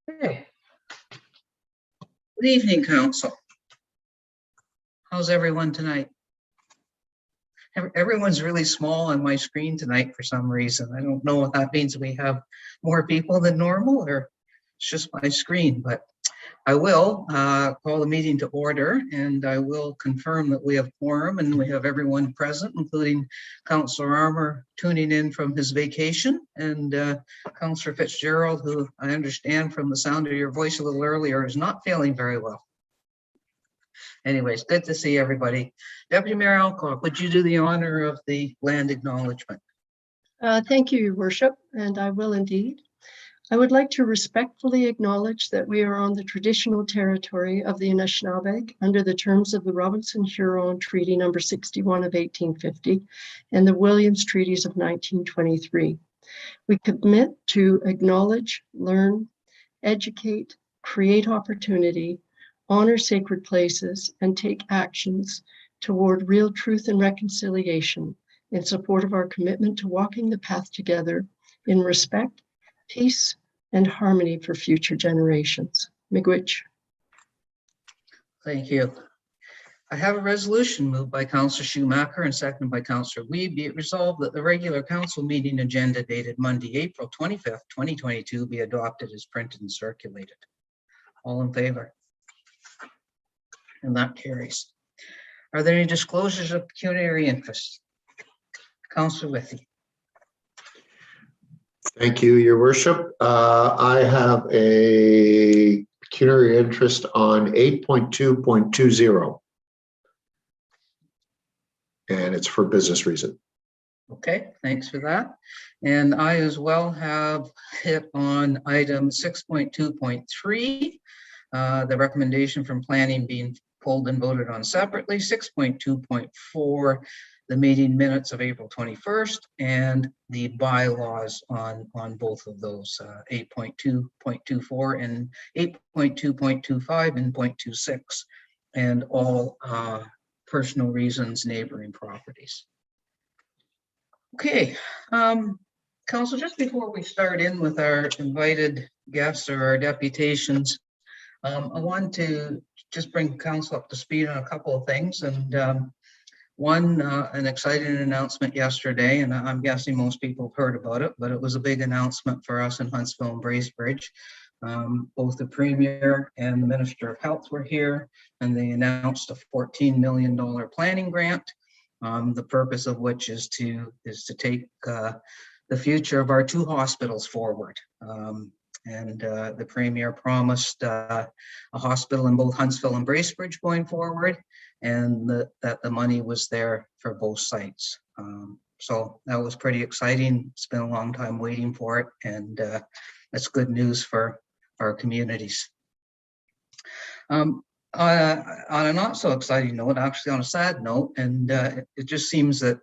Okay. Good evening, Council. How's everyone tonight? Everyone's really small on my screen tonight for some reason. I don't know if that means we have more people than normal or it's just my screen, but I will call the meeting to order, and I will confirm that we have quorum and we have everyone present, including Councillor Armour tuning in from his vacation, and Councillor Fitzgerald, who I understand from the sound of your voice a little earlier is not feeling very well. Anyways, good to see everybody. Deputy Mayor Alcock, would you do the honor of the land acknowledgement? Thank you, Your Worship, and I will indeed. I would like to respectfully acknowledge that we are on the traditional territory of the Anishinaabe under the terms of the Robinson-Huron Treaty number 61 of 1850 and the Williams Treaties of 1923. We commit to acknowledge, learn, educate, create opportunity, honor sacred places, and take actions toward real truth and reconciliation in support of our commitment to walking the path together in respect, peace, and harmony for future generations. Miigwech. Thank you. I have a resolution moved by Councillor Schumacher and seconded by Councillor Wiebe. Be it resolved that the regular council meeting agenda dated Monday, April 25th, 2022 be adopted as printed and circulated. All in favor? And that carries. Are there any disclosures of pecuniary interest? Councillor Withey. Thank you, Your Worship. I have a pecuniary interest on 8.2.20. And it's for business reason. Okay, thanks for that. And I as well have hit on item 6.2.3, the recommendation from planning being pulled and voted on separately, 6.2.4, the meeting minutes of April 21st, and the bylaws on both of those, 8.2.24 and 8.2.25 and 0.26, and all personal reasons, neighboring properties. Okay, Council, just before we start in with our invited guests or our deputations, I want to just bring Council up to speed on a couple of things. And one, an exciting announcement yesterday, and I'm guessing most people have heard about it, but it was a big announcement for us in Huntsville and Bracebridge. Both the Premier and the Minister of Health were here, and they announced a $14 million planning grant, the purpose of which is to take the future of our two hospitals forward. And the Premier promised a hospital in both Huntsville and Bracebridge going forward, and that the money was there for both sites. So that was pretty exciting. It's been a long time waiting for it, and that's good news for our communities. On a not so exciting note, actually on a sad note, and it just seems that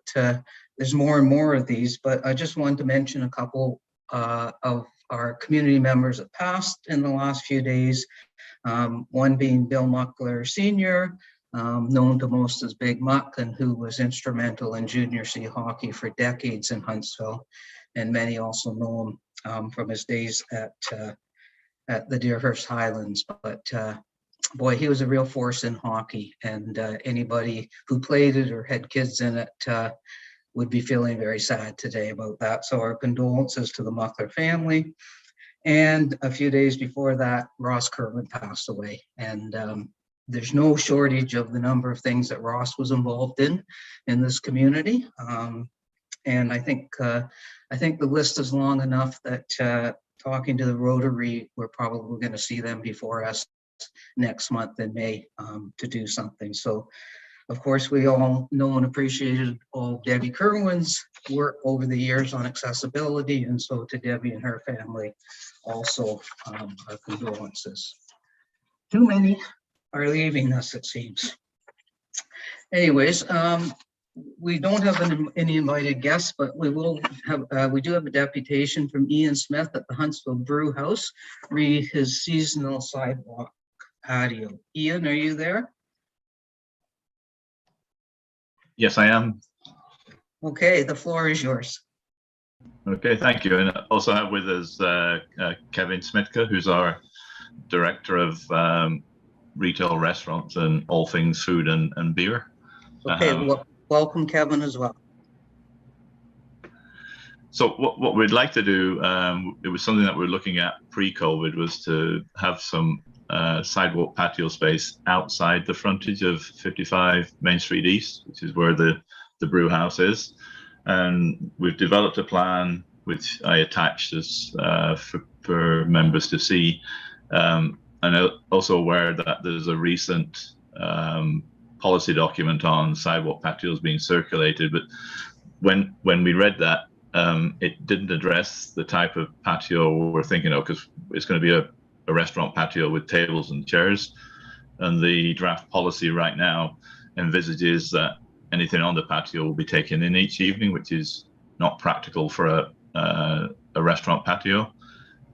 there's more and more of these, but I just wanted to mention a couple of our community members that passed in the last few days. One being Bill Muckler Sr., known to most as Big Muck, and who was instrumental in junior C hockey for decades in Huntsville, and many also know him from his days at the Deerhurst Highlands. But boy, he was a real force in hockey, and anybody who played it or had kids in it would be feeling very sad today about that. So our condolences to the Muckler family. And a few days before that, Ross Kerwin passed away. And there's no shortage of the number of things that Ross was involved in this community. And I think the list is long enough that talking to the Rotary, we're probably going to see them before us next month in May to do something. So, of course, we all know and appreciated all Debbie Kerwin's work over the years on accessibility, and so to Debbie and her family also our condolences. Too many are leaving us, it seems. Anyways, we don't have any invited guests, but we will have. We do have a deputation from Ian Smith at the Huntsville Brewhouse, read his seasonal sidewalk patio. Ian, are you there? Yes, I am. Okay, the floor is yours. Okay, thank you. And also have with us Kevin Smitka, who's our director of retail restaurants and all things food and beer. Okay, well, welcome Kevin as well. So what we'd like to do, it was something that we were looking at pre-COVID, was to have some sidewalk patio space outside the frontage of 55 Main Street East, which is where the Brewhouse is. And we've developed a plan which I attached as for members to see. And I'm also aware that there's a recent policy document on sidewalk patios being circulated, but when we read that, it didn't address the type of patio we're thinking of, because it's going to be a restaurant patio with tables and chairs. And the draft policy right now envisages that anything on the patio will be taken in each evening, which is not practical for a restaurant patio.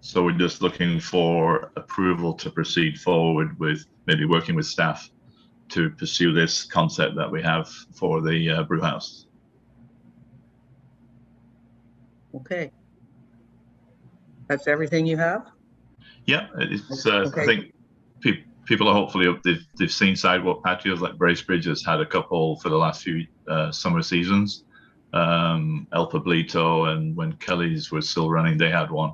So we're just looking for approval to proceed forward with maybe working with staff to pursue this concept that we have for the Brewhouse. Okay. That's everything you have? Yeah, it's, Okay. I think people are hopefully, they've seen sidewalk patios, like Bracebridge has had a couple for the last few summer seasons. El Pablito, and when Kelly's was still running, they had one.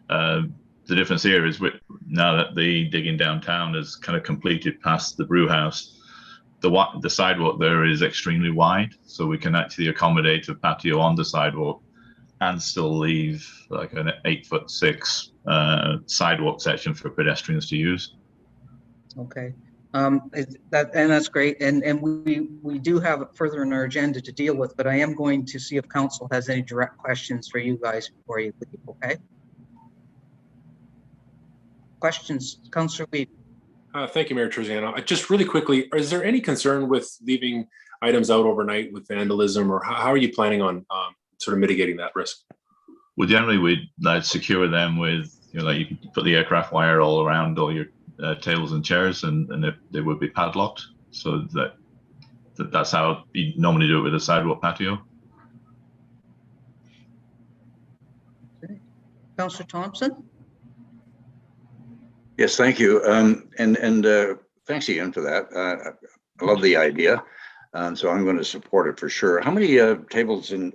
The difference here is now that the digging downtown is kind of completed past the Brewhouse, the sidewalk there is extremely wide, so we can actually accommodate a patio on the sidewalk and still leave like an 8'6" sidewalk section for pedestrians to use. Okay. That's great. And we do have it further in our agenda to deal with, but I am going to see if council has any direct questions for you guys before you leave, okay? Questions, Councillor Weed. Thank you, Mayor Trujillo. Just really quickly, is there any concern with leaving items out overnight with vandalism, or how are you planning on sort of mitigating that risk? Well, generally we'd secure them with, like you can put the aircraft wire all around all your tables and chairs, and they would be padlocked. So that's how you normally do it with a sidewalk patio. Okay. Councillor Thompson. Yes, thank you. Thanks, Ian, for that. I love the idea. So I'm going to support it for sure. How many tables and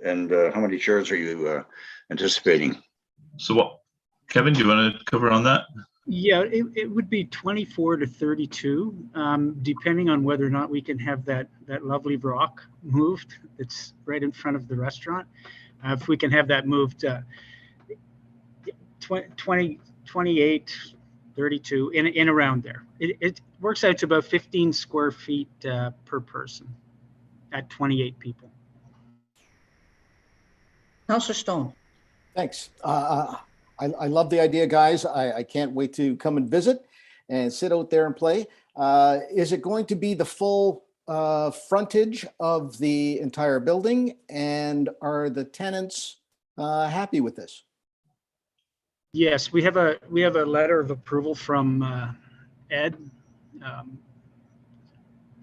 how many chairs are you anticipating? So what, Kevin, do you want to cover on that? Yeah, it would be 24 to 32, depending on whether or not we can have that lovely rock moved. It's right in front of the restaurant. If we can have that moved 20, 28, 32, in around there. It works out to about 15 square feet per person at 28 people. Councillor Stone. Thanks. I love the idea, guys. I can't wait to come and visit and sit out there and play. Is it going to be the full frontage of the entire building? And are the tenants happy with this? Yes, we have a letter of approval from Ed.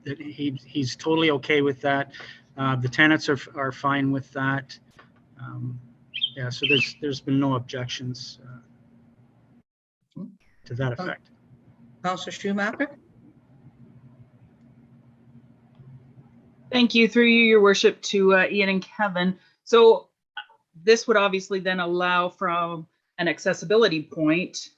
That he's totally okay with that. The tenants are fine with that. Yeah, so there's been no objections to that effect. Councillor Schumacher. Thank you, through you, your worship, to Ian and Kevin. So this would obviously then allow, from an accessibility point,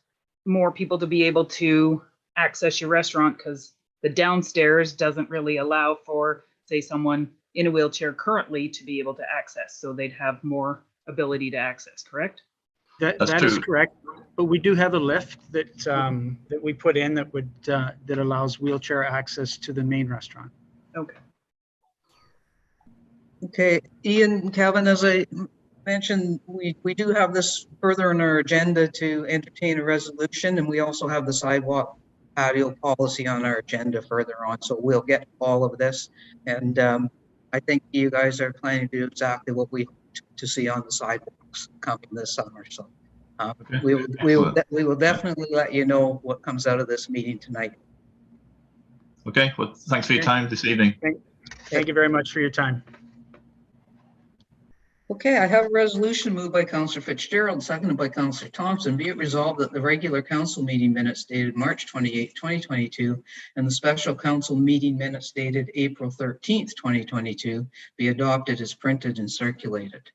more people to be able to access your restaurant, because the downstairs doesn't really allow for, say, someone in a wheelchair currently to be able to access. So they'd have more ability to access, correct? That is correct. But we do have a lift that we put in that allows wheelchair access to the main restaurant. Okay. Okay, Ian, Kevin, as I mentioned, we do have this further in our agenda to entertain a resolution, and we also have the sidewalk patio policy on our agenda further on. So we'll get all of this, and I think you guys are planning to do exactly what we hope to see on the sidewalks coming this summer. So Okay. we will definitely let you know what comes out of this meeting tonight. Okay, well, thanks for your time this evening. Thank you very much for your time. Okay, I have a resolution moved by Councillor Fitzgerald, seconded by Councillor Thompson. Be it resolved that the regular council meeting minutes dated March 28, 2022, and the special council meeting minutes dated April 13th, 2022, be adopted as printed and circulated.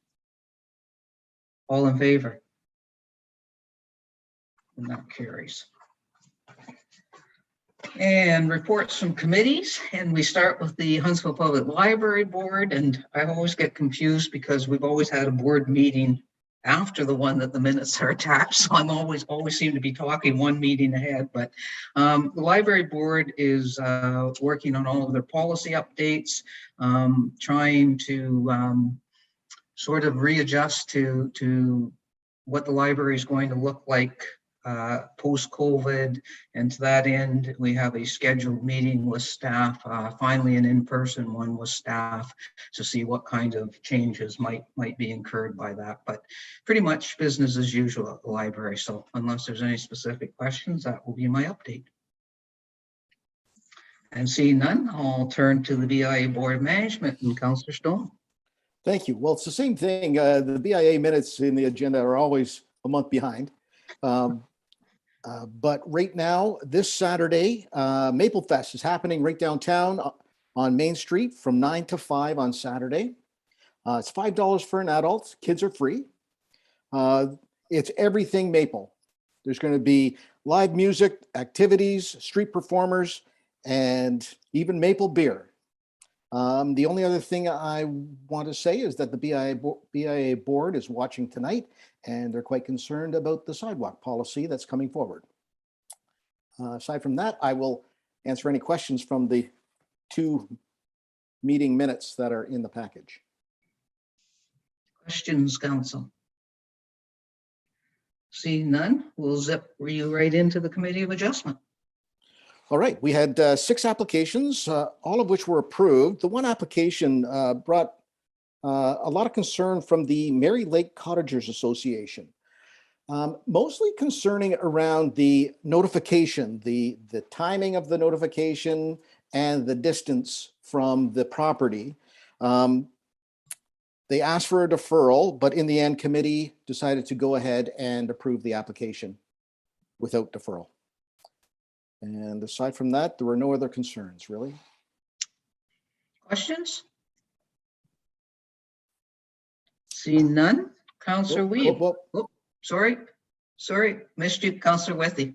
All in favor? And that carries. And reports from committees, and we start with the Huntsville Public Library Board, and I always get confused because we've always had a board meeting after the one that the minutes are attached, so I'm always seem to be talking one meeting ahead, but the library board is working on all of their policy updates, trying to sort of readjust to what the library is going to look like post-COVID, and to that end, we have a scheduled meeting with staff, finally an in-person one with staff, to see what kind of changes might be incurred by that. But pretty much business as usual at the library. So unless there's any specific questions, that will be my update. And seeing none, I'll turn to the BIA Board of Management and Councillor Stone. Thank you. Well, it's the same thing. The BIA minutes in the agenda are always a month behind. But right now, this Saturday, Maple Fest is happening right downtown on Main Street from 9 to 5 on Saturday. It's $5 for an adult. Kids are free. It's everything Maple. There's going to be live music, activities, street performers, and even Maple beer. The only other thing I want to say is that the BIA board is watching tonight, and they're quite concerned about the sidewalk policy that's coming forward. Aside from that, I will answer any questions from the 2 meeting minutes that are in the package. Questions, Council? Seeing none, we'll zip you right into the Committee of Adjustment. All right, we had 6 applications, all of which were approved. The one application brought a lot of concern from the Mary Lake Cottagers Association, mostly concerning around the notification, the timing of the notification and the distance from the property. They asked for a deferral, but in the end, committee decided to go ahead and approve the application without deferral. And aside from that, there were no other concerns, really. Questions? Seeing none, Councillor Weed. Oh, sorry, missed you, Councillor Wethy.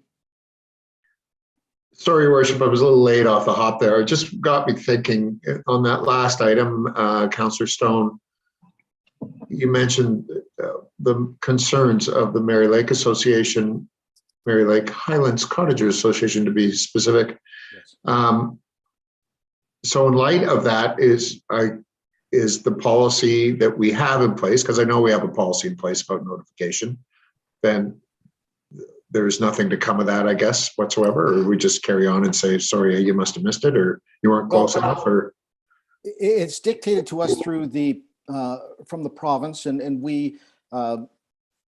Sorry, Your Worship, I was a little late off the hop there. It just got me thinking on that last item, Councillor Stone. You mentioned the concerns of the Mary Lake Association, Mary Lake Highlands Cottagers Association to be specific. Yes. So in light of that, is the policy that we have in place, because I know we have a policy in place about notification, then there's nothing to come of that, I guess, whatsoever, or we just carry on and say, sorry, you must have missed it, or you weren't close enough, or? It's dictated to us through the, from the province, and we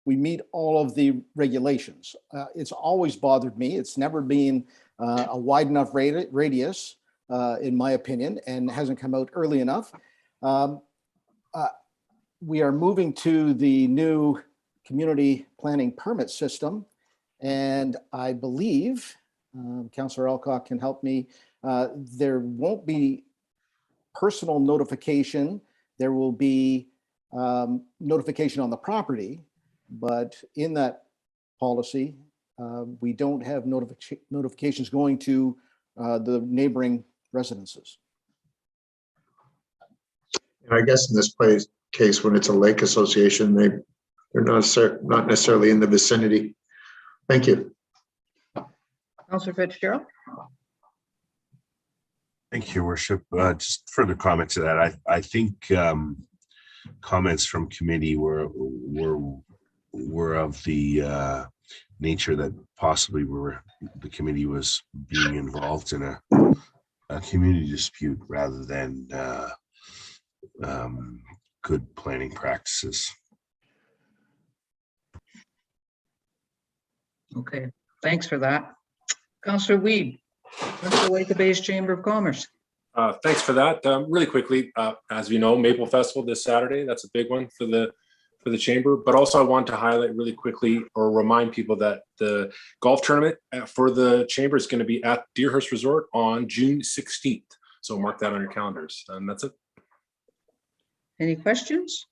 meet all of the regulations. It's always bothered me. It's never been a wide enough radius, in my opinion, and hasn't come out early enough. We are moving to the new community planning permit system, and I believe, Councillor Alcock can help me, there won't be personal notification. There will be notification on the property, but in that policy, we don't have notifications going to the neighboring residences. And I guess in this case, when it's a lake association, they're not necessarily in the vicinity. Thank you. Councillor Fitzgerald. Thank you, Your Worship. Just further comment to that. I think comments from committee were of the nature that possibly the committee was being involved in a community dispute rather than good planning practices. Okay, thanks for that. Councillor Weed, Central Lake Bay's Chamber of Commerce. Thanks for that. Really quickly, as we know, Maple Festival this Saturday. That's a big one for the chamber. But also, I want to highlight really quickly or remind people that the golf tournament for the chamber is going to be at Deerhurst Resort on June 16th. So mark that on your calendars. And that's it. Any questions?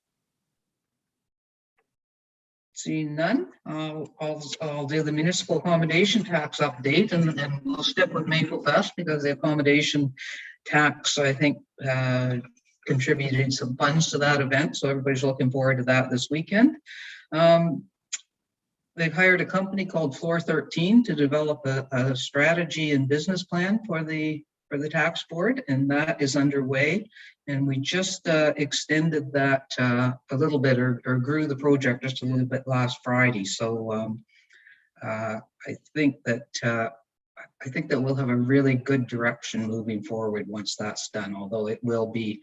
Seeing none, I'll do the municipal accommodation tax update, and we'll stick with Maple Fest because the accommodation tax, I think, contributed some funds to that event. So everybody's looking forward to that this weekend. They've hired a company called Floor 13 to develop a strategy and business plan for the tax board, and that is underway. And we just extended that a little bit, or grew the project just a little bit last Friday. So I think that we'll have a really good direction moving forward once that's done, although it will be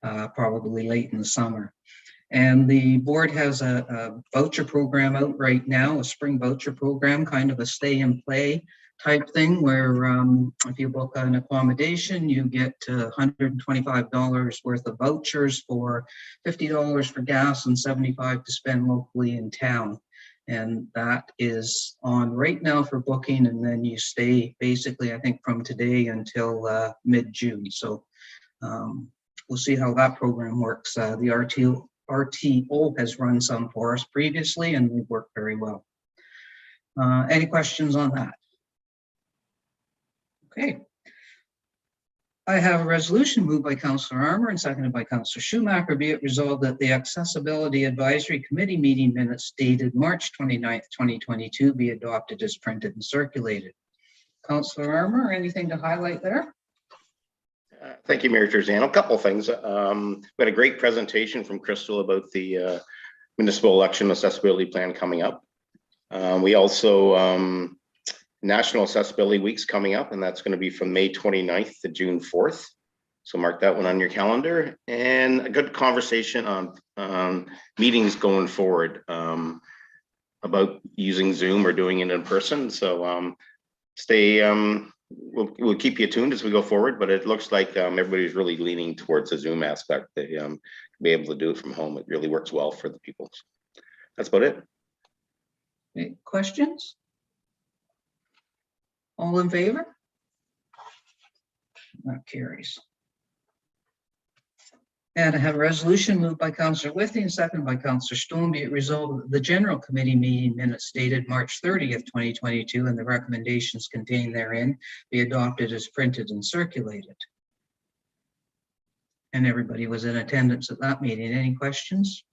probably late in the summer. And the board has a voucher program out right now, a spring voucher program, kind of a stay and play type thing, where if you book an accommodation, you get $125 worth of vouchers for $50 for gas and $75 to spend locally in town. And that is on right now for booking, and then you stay basically, I think, from today until mid-June. So we'll see how that program works. The RTO has run some for us previously, and we've worked very well. Any questions on that? Okay. I have a resolution moved by Councillor Armour and seconded by Councillor Schumacher. Be it resolved that the Accessibility Advisory Committee meeting minutes dated March 29th, 2022 be adopted as printed and circulated. Councillor Armour, anything to highlight there? Thank you, Mayor Terzano. A couple of things. We had a great presentation from Crystal about the municipal election accessibility plan coming up. We also National Accessibility Week's coming up, and that's going to be from May 29th to June 4th. So mark that one on your calendar. And a good conversation on meetings going forward about using Zoom or doing it in person. So we'll keep you tuned as we go forward, but it looks like everybody's really leaning towards the Zoom aspect. They be able to do it from home. It really works well for the people. That's about it. Any questions? All in favor? That carries. And I have a resolution moved by Councillor Withey and seconded by Councillor Stone. Be it resolved that the General Committee meeting minutes dated March 30th, 2022, and the recommendations contained therein be adopted as printed and circulated. And everybody was in attendance at that meeting. Any questions?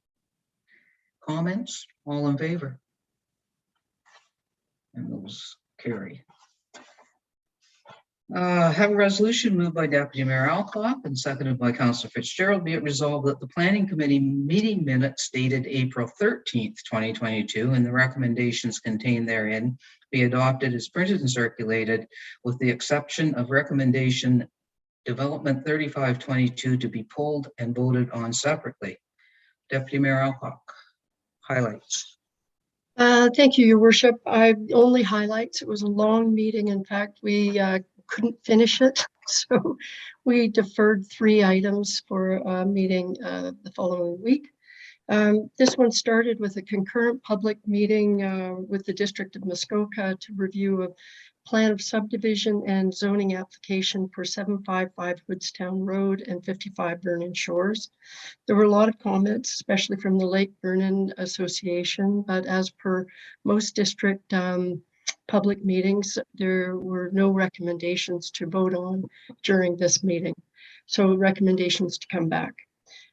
Comments? All in favor? And those carry. Have a resolution moved by Deputy Mayor Alcock and seconded by Councillor Fitzgerald. Be it resolved that the Planning Committee meeting minutes dated April 13th, 2022, and the recommendations contained therein be adopted as printed and circulated, with the exception of recommendation Development 3522 to be pulled and voted on separately. Deputy Mayor Alcock, highlights. Thank you, Your Worship. Only highlights. It was a long meeting. In fact, we couldn't finish it, so we deferred 3 items for a meeting the following week. This one started with a concurrent public meeting with the District of Muskoka to review a plan of subdivision and zoning application for 755 Woodstown Road and 55 Vernon Shores. There were a lot of comments, especially from the Lake Vernon Association, but as per most district public meetings, there were no recommendations to vote on during this meeting. So recommendations to come back.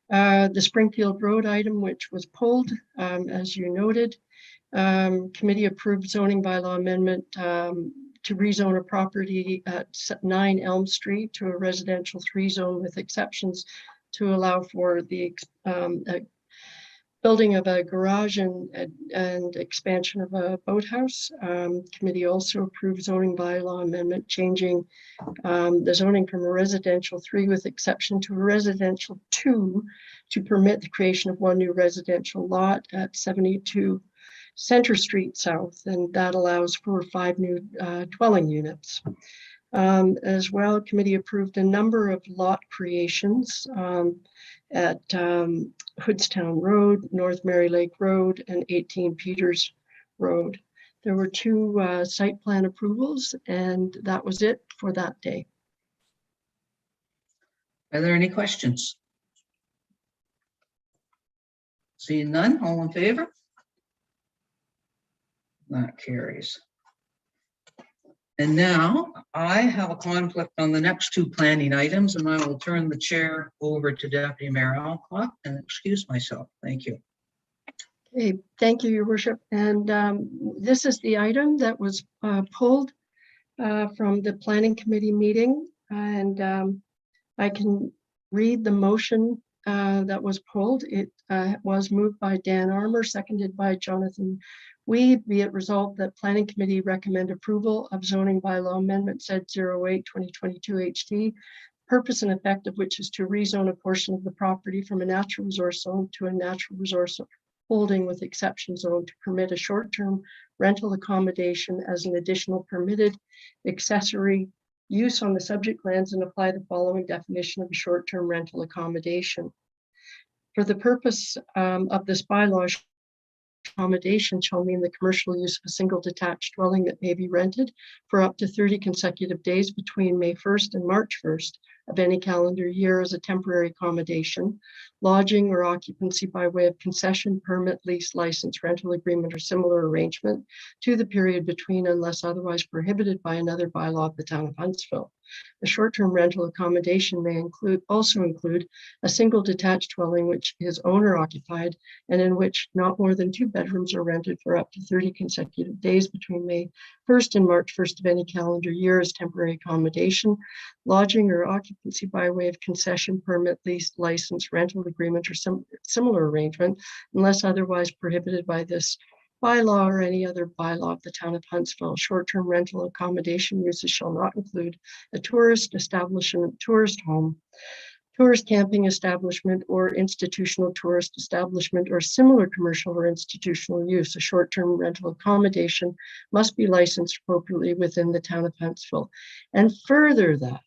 The Springfield Road item, which was pulled, as you noted, committee approved zoning bylaw amendment to rezone a property at 9 Elm Street to a residential 3 zone with exceptions to allow for the building of a garage and expansion of a boathouse. Committee also approved zoning bylaw amendment changing the zoning from a residential 3 with exception to a residential 2 to permit the creation of 1 new residential lot at 72 Center Street South, and that allows for 5 new dwelling units. As well, committee approved a number of lot creations at Woodstown Road, North Mary Lake Road, and 18 Peters Road. There were 2 site plan approvals, and that was it for that day. Are there any questions? Seeing none, all in favor? That carries. And now I have a conflict on the next 2 planning items, and I will turn the chair over to Deputy Mayor Alcott and excuse myself. Thank you. Okay, thank you, Your Worship. And this is the item that was pulled from the Planning Committee meeting. And I can read the motion that was pulled. It was moved by Dan Armour, seconded by Jonathan Weed. Be it resolved that Planning Committee recommend approval of zoning bylaw amendment Z08/2022 HT, purpose and effect of which is to rezone a portion of the property from a natural resource zone to a natural resource holding with exception zone to permit a short-term rental accommodation as an additional permitted accessory use on the subject lands, and apply the following definition of a short-term rental accommodation. For the purpose of this bylaw, accommodation shall mean the commercial use of a single detached dwelling that may be rented for up to 30 consecutive days between May 1st and March 1st of any calendar year as a temporary accommodation, lodging or occupancy by way of concession, permit, lease, license, rental agreement, or similar arrangement to the period between unless otherwise prohibited by another bylaw of the town of Huntsville. A short-term rental accommodation may also include a single detached dwelling which is owner occupied and in which not more than 2 bedrooms are rented for up to 30 consecutive days between May 1st and March 1st of any calendar year as temporary accommodation, lodging or occupancy by way of concession, permit, lease, license, rental agreement, or some similar arrangement, unless otherwise prohibited by this bylaw or any other bylaw of the town of Huntsville. Short-term rental accommodation uses shall not include a tourist establishment, tourist home, tourist camping establishment, or institutional tourist establishment, or similar commercial or institutional use. A short-term rental accommodation must be licensed appropriately within the town of Huntsville. And further that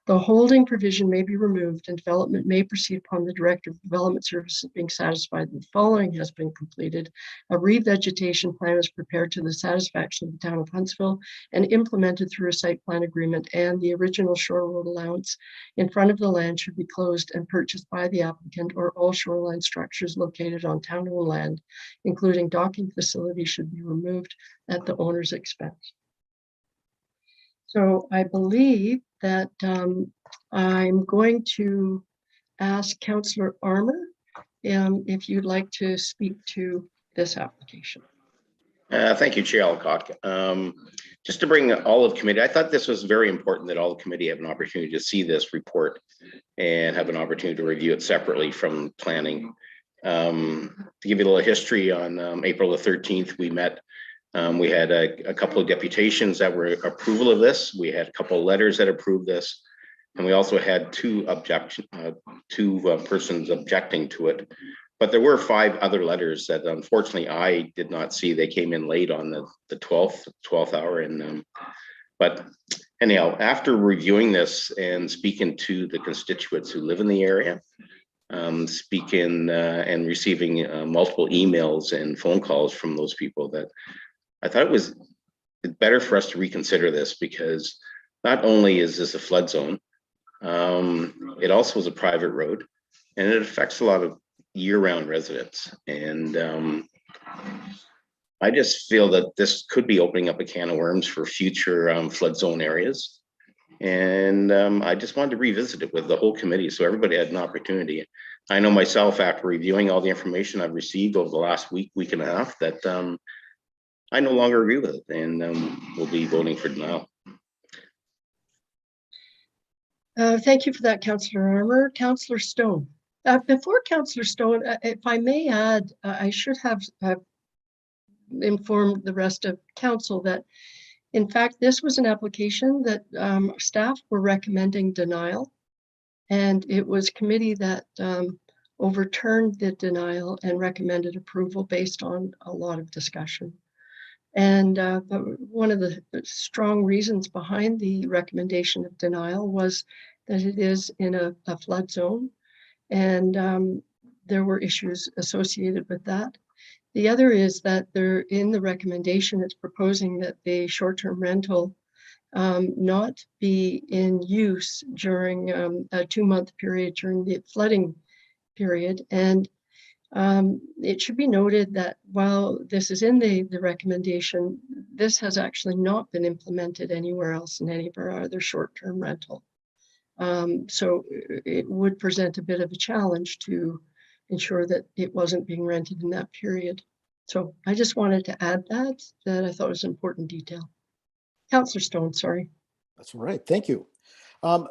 the holding provision may be removed and development may proceed upon the Director of Development Services being satisfied that the following has been completed. A revegetation plan is prepared to the satisfaction of the town of Huntsville and implemented through a site plan agreement, and the original shore road allowance in front of the land should be closed and purchased by the applicant, or all shoreline structures located on town-owned land, including docking facilities, should be removed at the owner's expense. So I believe that I'm going to ask Councillor Armour if you'd like to speak to this application. Thank you, Chair Alcock. Just to bring all of committee, I thought this was very important that all the committee have an opportunity to see this report and have an opportunity to review it separately from planning. To give you a little history, on April the 13th, we met. We had a couple of deputations that were approval of this. We had a couple of letters that approved this. And we also had two persons objecting to it. But there were 5 other letters that unfortunately I did not see. They came in late on the 12th hour. And but anyhow, after reviewing this and speaking to the constituents who live in the area, speaking and receiving multiple emails and phone calls from those people, that I thought it was better for us to reconsider this, because not only is this a flood zone, it also is a private road, and it affects a lot of year-round residents. And I just feel that this could be opening up a can of worms for future flood zone areas. And I just wanted to revisit it with the whole committee so everybody had an opportunity. I know myself, after reviewing all the information I've received over the last week and a half, that I no longer agree with it, and will be voting for denial. Thank you for that, Councillor Armour. Councillor Stone. Before Councillor Stone, if I may add, I should have informed the rest of council that, in fact, this was an application that staff were recommending denial, and it was committee that overturned the denial and recommended approval based on a lot of discussion. And but one of the strong reasons behind the recommendation of denial was that it is in a flood zone, and there were issues associated with that. The other is that there, in the recommendation, it's proposing that the short-term rental not be in use during a 2-month period during the flooding period. And it should be noted that while this is in the recommendation, this has actually not been implemented anywhere else in any of our other short-term rental. So it would present a bit of a challenge to ensure that it wasn't being rented in that period. So I just wanted to add that I thought was an important detail. Councillor Stone, sorry. That's all right. Thank you.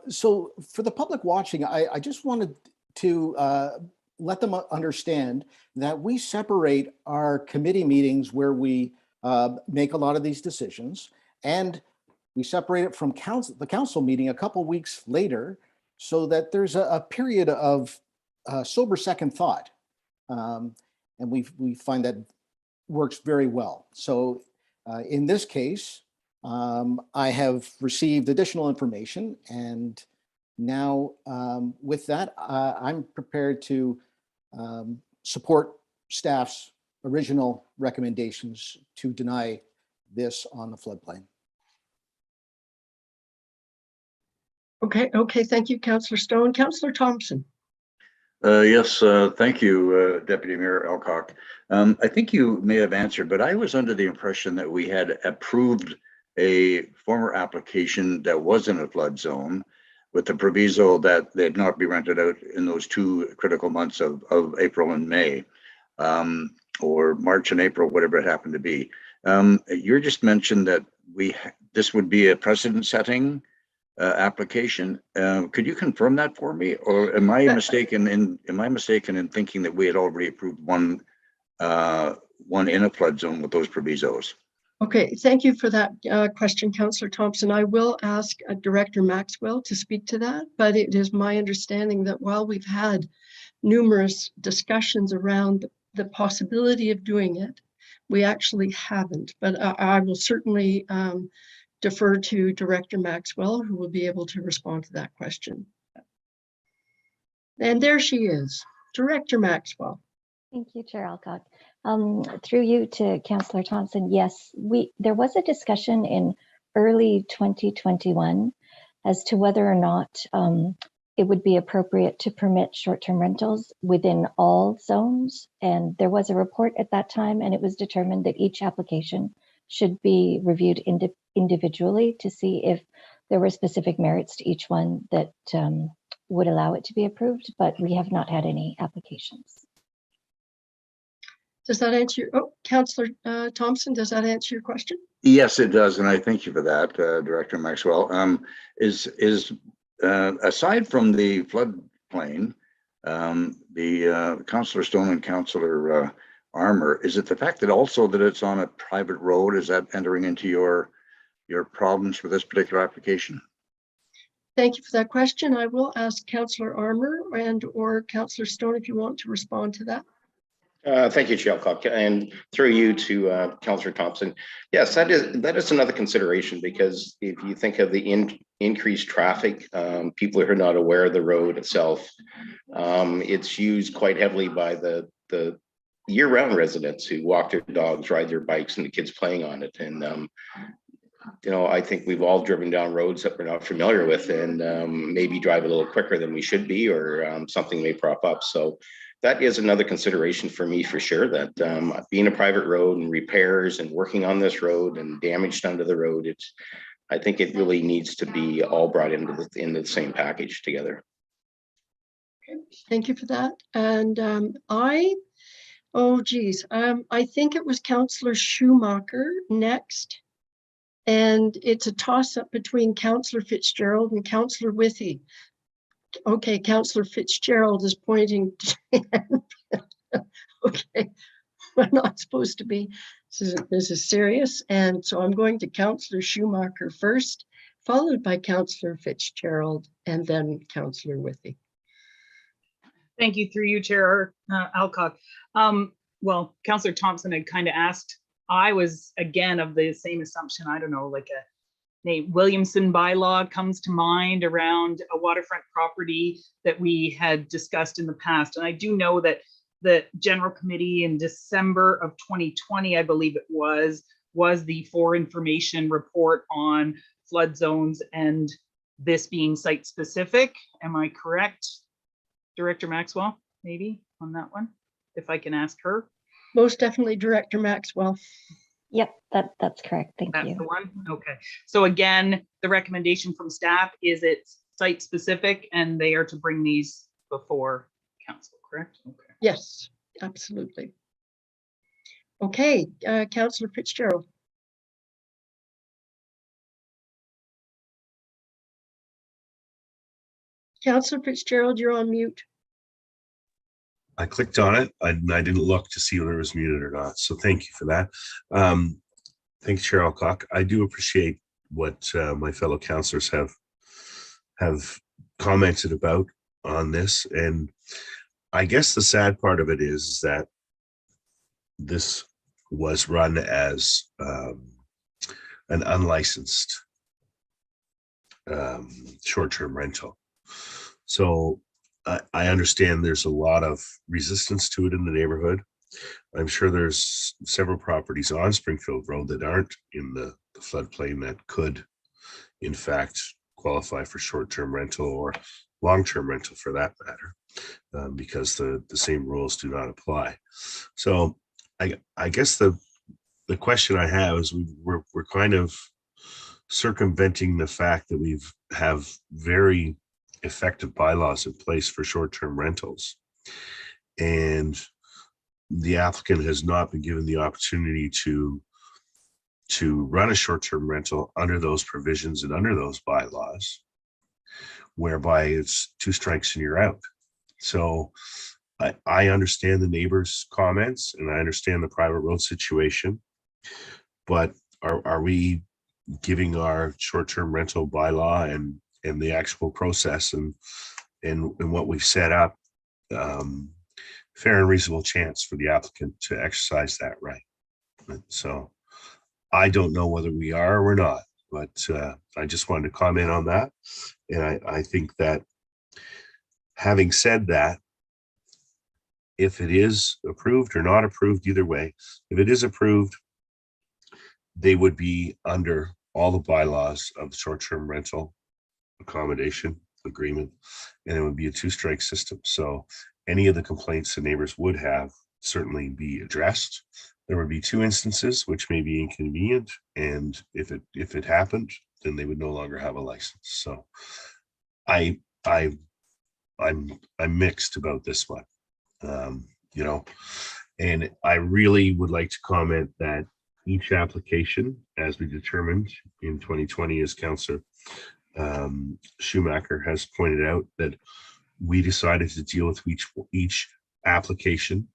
So for the public watching, I just wanted to let them understand that we separate our committee meetings where we make a lot of these decisions, and we separate it from the council meeting a couple weeks later, so that there's a period of sober second thought. And we find that works very well. So in this case, I have received additional information, and now with that, I'm prepared to support staff's original recommendations to deny this on the floodplain. Okay, thank you, Councillor Stone. Councillor Thompson. Yes, thank you, Deputy Mayor Alcock. I think you may have answered, but I was under the impression that we had approved a former application that was in a flood zone with the proviso that they'd not be rented out in those 2 critical months of April and May, or March and April, whatever it happened to be. You just mentioned that this would be a precedent-setting application. Could you confirm that for me, or am I mistaken in thinking that we had already approved one in a flood zone with those provisos? Okay, thank you for that question, Councillor Thompson. I will ask Director Maxwell to speak to that, but it is my understanding that while we've had numerous discussions around the possibility of doing it, we actually haven't. But I will certainly defer to Director Maxwell, who will be able to respond to that question. And there she is, Director Maxwell. Thank you, Chair Alcock. Through you to Councillor Thompson, yes, there was a discussion in early 2021 as to whether or not it would be appropriate to permit short-term rentals within all zones. And there was a report at that time, and it was determined that each application should be reviewed individually to see if there were specific merits to each one that would allow it to be approved, but we have not had any applications. Does that answer Councillor Thompson, does that answer your question? Yes, it does, and I thank you for that, Director Maxwell. Aside from the floodplain, the Councillor Stone and Councillor Armour, is it the fact that also that it's on a private road? Is that entering into your problems for this particular application? Thank you for that question. I will ask Councillor Armour or Councillor Stone if you want to respond to that. Thank you, Chair Alcock, and through you to Councillor Thompson. Yes, that is another consideration, because if you think of the increased traffic, people who are not aware of the road itself, it's used quite heavily by the year-round residents who walk their dogs, ride their bikes, and the kids playing on it. And I think we've all driven down roads that we're not familiar with, and maybe drive a little quicker than we should be, or something may prop up. So that is another consideration for me, for sure, that being a private road and repairs and working on this road and damage done to the road, I think it really needs to be all brought into the same package together. Okay, thank you for that. And I think it was Councillor Schumacher next. And it's a toss-up between Councillor Fitzgerald and Councillor Withey. Okay, Councillor Fitzgerald is pointing to okay, we're not supposed to be. This is serious. And so I'm going to Councillor Schumacher first, followed by Councillor Fitzgerald, and then Councillor Withey. Thank you, through you, Chair Alcock. Well, Councillor Thompson had kind of asked I was again of the same assumption. I don't know, like a name Williamson bylaw comes to mind around a waterfront property that we had discussed in the past. And I do know that the general committee in December of 2020, I believe it was the for information report on flood zones and this being site specific. Am I correct, Director Maxwell, maybe on that one, if I can ask her? Most definitely, Director Maxwell. Yep, that's correct. Thank That's you. the one. Okay. So again, the recommendation from staff is it's site specific and they are to bring these before council, correct? Okay. Yes, absolutely. Okay, Councillor Fitzgerald. Councillor Fitzgerald, you're on mute. I clicked on it. I didn't look to see whether it was muted or not. So thank you for that. Thanks, Chair Alcock. I do appreciate what my fellow councillors have commented about on this. And I guess the sad part of it is that this was run as an unlicensed short-term rental. So I understand there's a lot of resistance to it in the neighborhood. I'm sure there's several properties on Springfield Road that aren't in the floodplain that could, in fact, qualify for short-term rental or long-term rental for that matter, because the same rules do not apply. So I guess the question I have is we're kind of circumventing the fact that we have very effective bylaws in place for short-term rentals, and the applicant has not been given the opportunity to run a short-term rental under those provisions and under those bylaws, whereby it's 2 strikes and you're out. So I understand the neighbors' comments and I understand the private road situation, but are we giving our short-term rental bylaw and the actual process and what we've set up fair and reasonable chance for the applicant to exercise that right? So I don't know whether we are or we're not, but I just wanted to comment on that. And I think that having said that, if it is approved or not approved, either way, if it is approved, they would be under all the bylaws of the short-term rental accommodation agreement, and it would be a 2-strike system. So any of the complaints the neighbors would have certainly be addressed. There would be 2 instances which may be inconvenient, and if it happened, then they would no longer have a license. So I'm mixed about this one, you know, and I really would like to comment that each application, as we determined in 2020, as Councillor Schumacher has pointed out, that we decided to deal with each application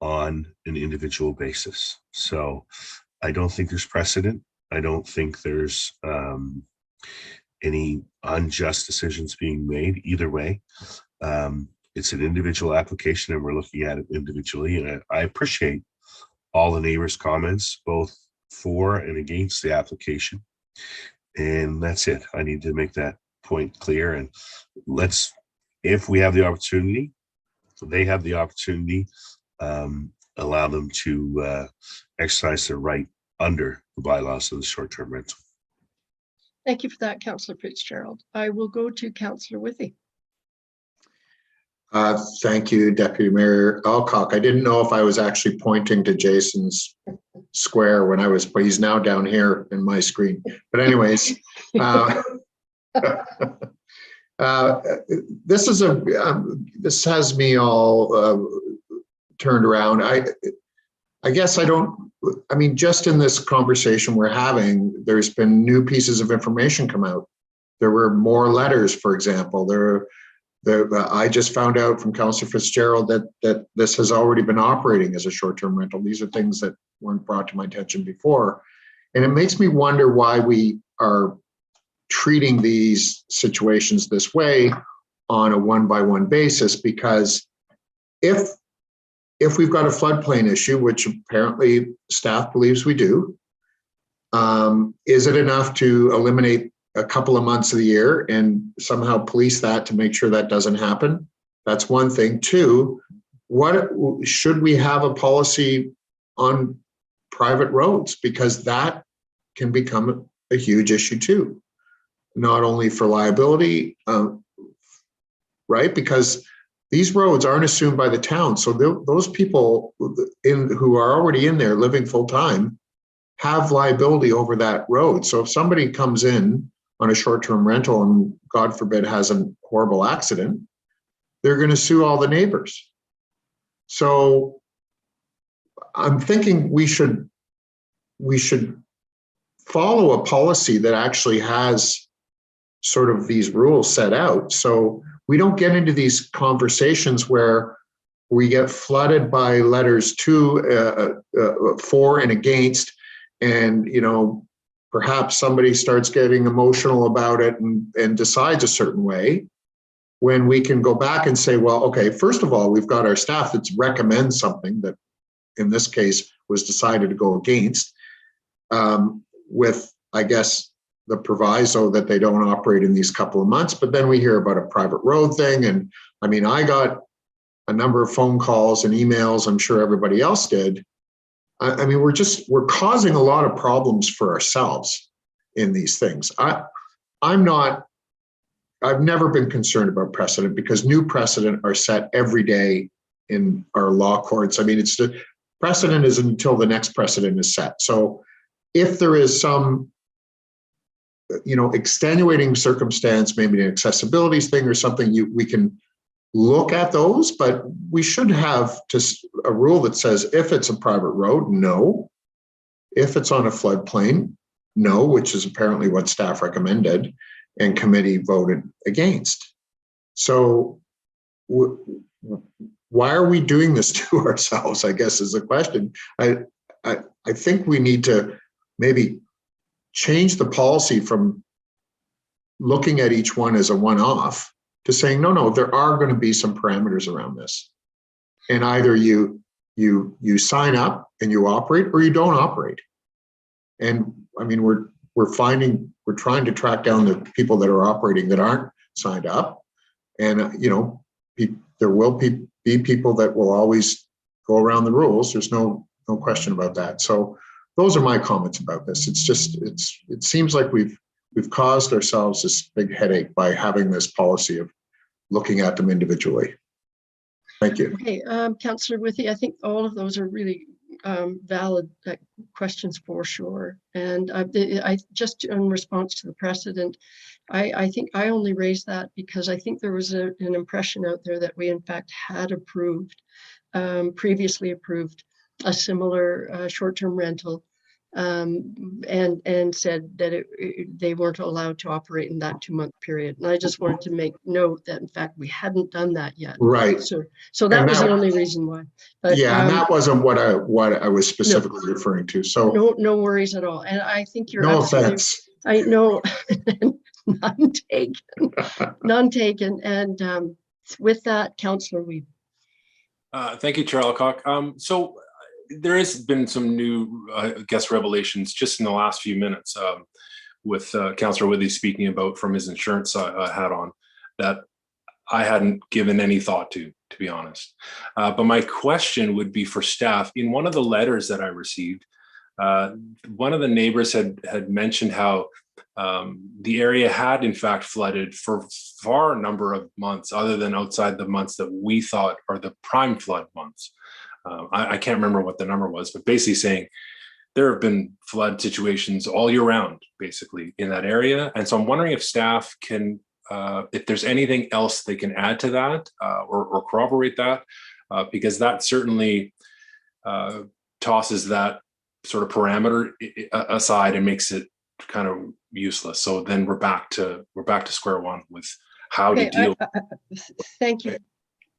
on an individual basis. So I don't think there's precedent. I don't think there's any unjust decisions being made either way. It's an individual application and we're looking at it individually. And I appreciate all the neighbors' comments, both for and against the application. And that's it. I need to make that point clear. And if we have the opportunity, they have the opportunity, allow them to exercise their right under the bylaws of the short-term rental. Thank you for that, Councillor Fitzgerald. I will go to Councillor Withey. Thank you, Deputy Mayor Alcock. I didn't know if I was actually pointing to Jason's square when I was, but he's now down here in my screen. But anyways, this has me all turned around. I guess I mean, just in this conversation we're having, there's been new pieces of information come out. There were more letters, for example. I just found out from Councillor Fitzgerald that this has already been operating as a short-term rental. These are things that weren't brought to my attention before. And it makes me wonder why we are treating these situations this way on a one-by-one basis, because if if we've got a floodplain issue, which apparently staff believes we do, is it enough to eliminate a couple of months of the year and somehow police that to make sure that doesn't happen? That's one thing. Two, what should we have a policy on private roads? Because that can become a huge issue too, not only for liability, right? Because these roads aren't assumed by the town. So those people who are already in there living full time have liability over that road. So if somebody comes in on a short-term rental and God forbid has a horrible accident, they're going to sue all the neighbors. So I'm thinking we should follow a policy that actually has sort of these rules set out. So we don't get into these conversations where we get flooded by letters for and against, and perhaps somebody starts getting emotional about it and decides a certain way, when we can go back and say, well, okay, first of all, we've got our staff that recommends something that in this case was decided to go against, with, I guess, the proviso that they don't operate in these couple of months. But then we hear about a private road thing. And I mean, I got a number of phone calls and emails, I'm sure everybody else did. I mean, we're causing a lot of problems for ourselves in these things. I've never been concerned about precedent, because new precedent are set every day in our law courts. I mean, it's the precedent is until the next precedent is set. So if there is some extenuating circumstance, maybe an accessibility thing or something, we can look at those, but we should have just a rule that says if it's a private road, no. If it's on a floodplain, no, which is apparently what staff recommended and committee voted against. So why are we doing this to ourselves, I guess is the question. I think we need to maybe change the policy from looking at each one as a one-off to saying, no, there are going to be some parameters around this. And either you sign up and you operate, or you don't operate. And I mean, we're trying to track down the people that are operating that aren't signed up. And, there will be people that will always go around the rules. There's no question about that. So those are my comments about this. It seems like we've caused ourselves this big headache by having this policy of looking at them individually. Thank you. Okay, Councillor Withy, I think all of those are really valid questions for sure. And I just in response to the precedent, I think I only raised that because I think there was an impression out there that we in fact had previously approved a similar short-term rental, and said that they weren't allowed to operate in that 2-month period. And I just wanted to make note that in fact we hadn't done that yet. Right. So that was the only reason why. But, yeah, and that wasn't what I was specifically referring to. So no worries at all. And I think you're no offense. I know. None taken. And with that, Councillor Weed. Thank you, Chair Alcock. So there has been some new, revelations just in the last few minutes with Councillor Withy speaking about from his insurance hat on that I hadn't given any thought to be honest. But my question would be for staff. In one of the letters that I received, one of the neighbors had mentioned how the area had in fact flooded for far number of months other than outside the months that we thought are the prime flood months. I can't remember what the number was, but basically saying there have been flood situations all year round, basically in that area. And so I'm wondering if staff can, if there's anything else they can add to that or corroborate that, because that certainly tosses that sort of parameter aside and makes it kind of useless. So then we're back to square one with how to deal. Thank you.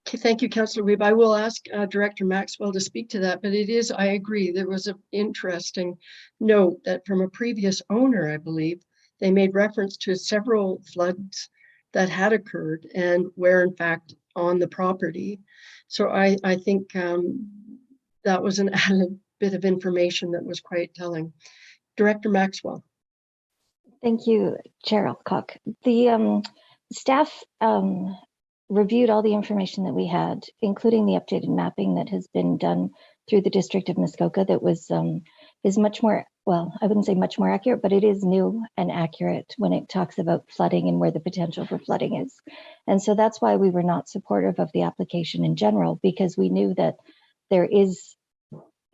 Thank you, Councillor Weeb. I will ask Director Maxwell to speak to that, but I agree. There was an interesting note that from a previous owner, I believe, they made reference to several floods that had occurred and where in fact on the property. So I think that was an added bit of information that was quite telling. Director Maxwell. Thank you, Chair Alcock. The staff reviewed all the information that we had, including the updated mapping that has been done through the District of Muskoka that was is much more, well, I wouldn't say much more accurate, but it is new and accurate when it talks about flooding and where the potential for flooding is. And so that's why we were not supportive of the application in general, because we knew that there is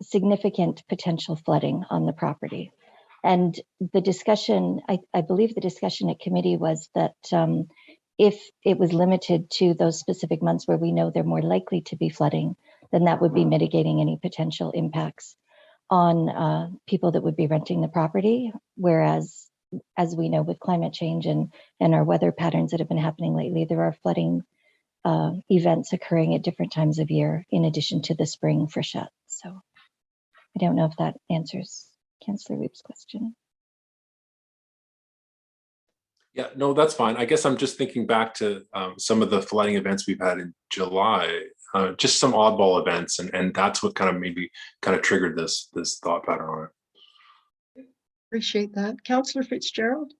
significant potential flooding on the property. And the discussion, I believe the discussion at committee was that if it was limited to those specific months where we know they're more likely to be flooding, then that would be mitigating any potential impacts on people that would be renting the property. Whereas, as we know, with climate change and our weather patterns that have been happening lately, there are flooding events occurring at different times of year in addition to the spring freshet. So I don't know if that answers Councillor Weep's question. Yeah, no, that's fine. I guess I'm just thinking back to some of the flooding events we've had in July, just some oddball events, and that's what kind of maybe kind of triggered this thought pattern on it. Appreciate that. Councillor Fitzgerald.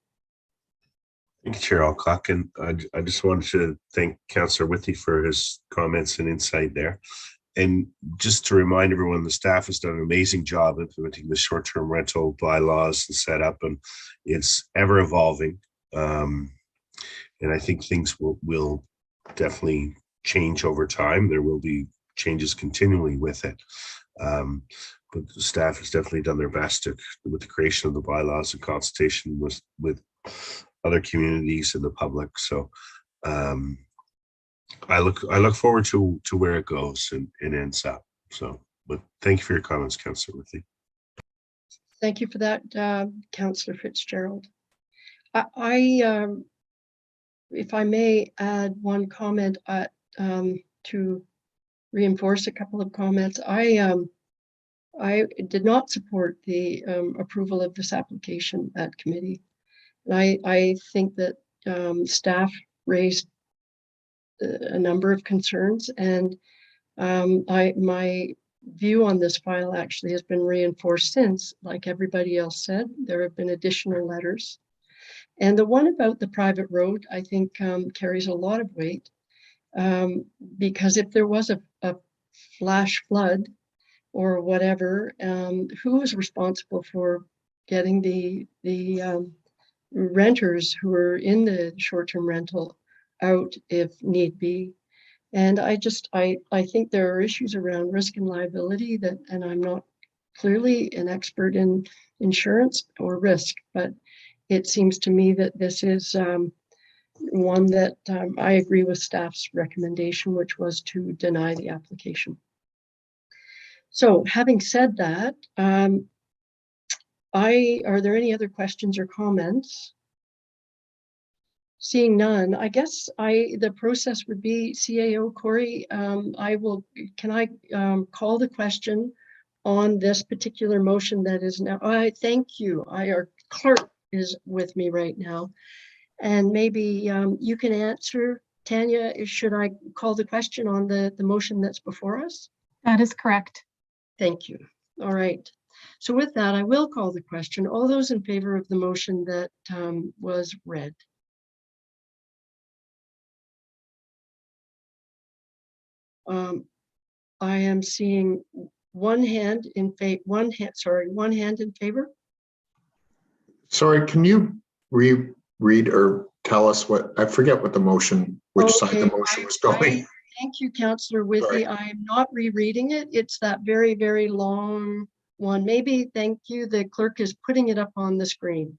Thank you, Chair Alcock, and I just wanted to thank Councillor Withy for his comments and insight there. And just to remind everyone, the staff has done an amazing job implementing the short-term rental bylaws and setup, and it's ever evolving. And I think things will definitely change over time. There will be changes continually with it. But the staff has definitely done their best with the creation of the bylaws and consultation with other communities and the public. So I look forward to where it goes and ends up. So, but thank you for your comments, Councillor Withy. Thank you for that, Councillor Fitzgerald. I if I may add one comment to reinforce a couple of comments. I did not support the approval of this application at committee. And I think that staff raised a number of concerns, and my view on this file actually has been reinforced since. Like everybody else said, there have been additional letters. And the one about the private road, I think, carries a lot of weight, because if there was a flash flood or whatever, who is responsible for getting the renters who are in the short-term rental out if need be? And I think there are issues around risk and liability and I'm not clearly an expert in insurance or risk, but it seems to me that this is one that I agree with staff's recommendation, which was to deny the application. So having said that, are there any other questions or comments? Seeing none, I guess the process would be CAO Corey. Can I call the question on this particular motion that is now? I thank you. Our clerk is with me right now, and maybe you can answer, Tanya. Should I call the question on the motion that's before us? That is correct. Thank you. All right. So with that, I will call the question. All those in favor of the motion that was read? I am seeing one hand in favor. One hand in favor. Sorry, can you reread or tell us what, I forget what the motion, which side the motion was going. Thank you, Councillor Withy. I am not rereading it. It's that very, very long one. Maybe, thank you, the clerk is putting it up on the screen.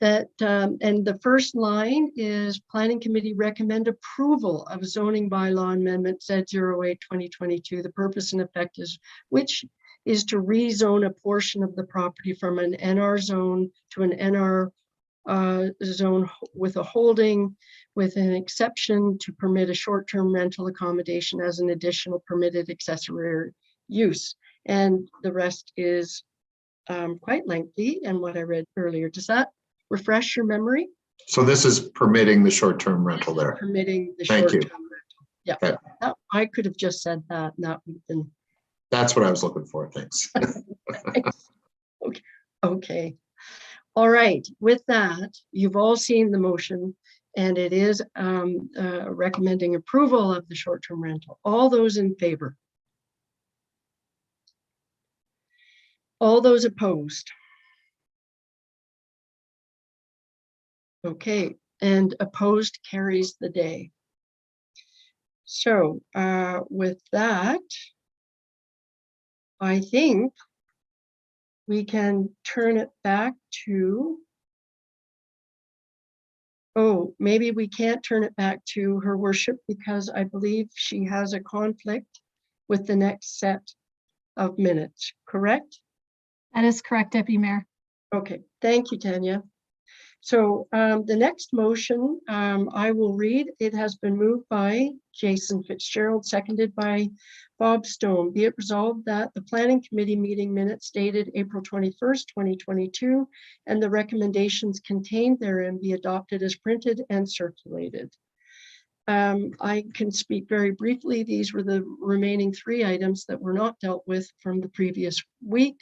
That and the first line is Planning Committee recommend approval of zoning bylaw amendment Z08-2022. The purpose and effect is to rezone a portion of the property from an NR zone to an NR zone with a holding, with an exception to permit a short-term rental accommodation as an additional permitted accessory use. And the rest is quite lengthy and what I read earlier. Does that refresh your memory? So this is permitting the short-term rental there. Permitting the Thank short-term you. rental. Yeah, Okay. I could have just said that, and that would have been That's what I was looking for. Thanks. okay. All right, with that, you've all seen the motion, and it is recommending approval of the short-term rental. All those in favor? All those opposed? Okay, and opposed carries the day. So with that, I think we can turn it back to, oh, maybe we can't turn it back to Her Worship because I believe she has a conflict with the next set of minutes, correct? That is correct, Deputy Mayor. Okay, thank you, Tanya. So the next motion I will read. It has been moved by Jason Fitzgerald, seconded by Bob Stone. Be it resolved that the Planning Committee meeting minutes dated April 21st, 2022, and the recommendations contained therein be adopted as printed and circulated. I can speak very briefly. These were the remaining 3 items that were not dealt with from the previous week.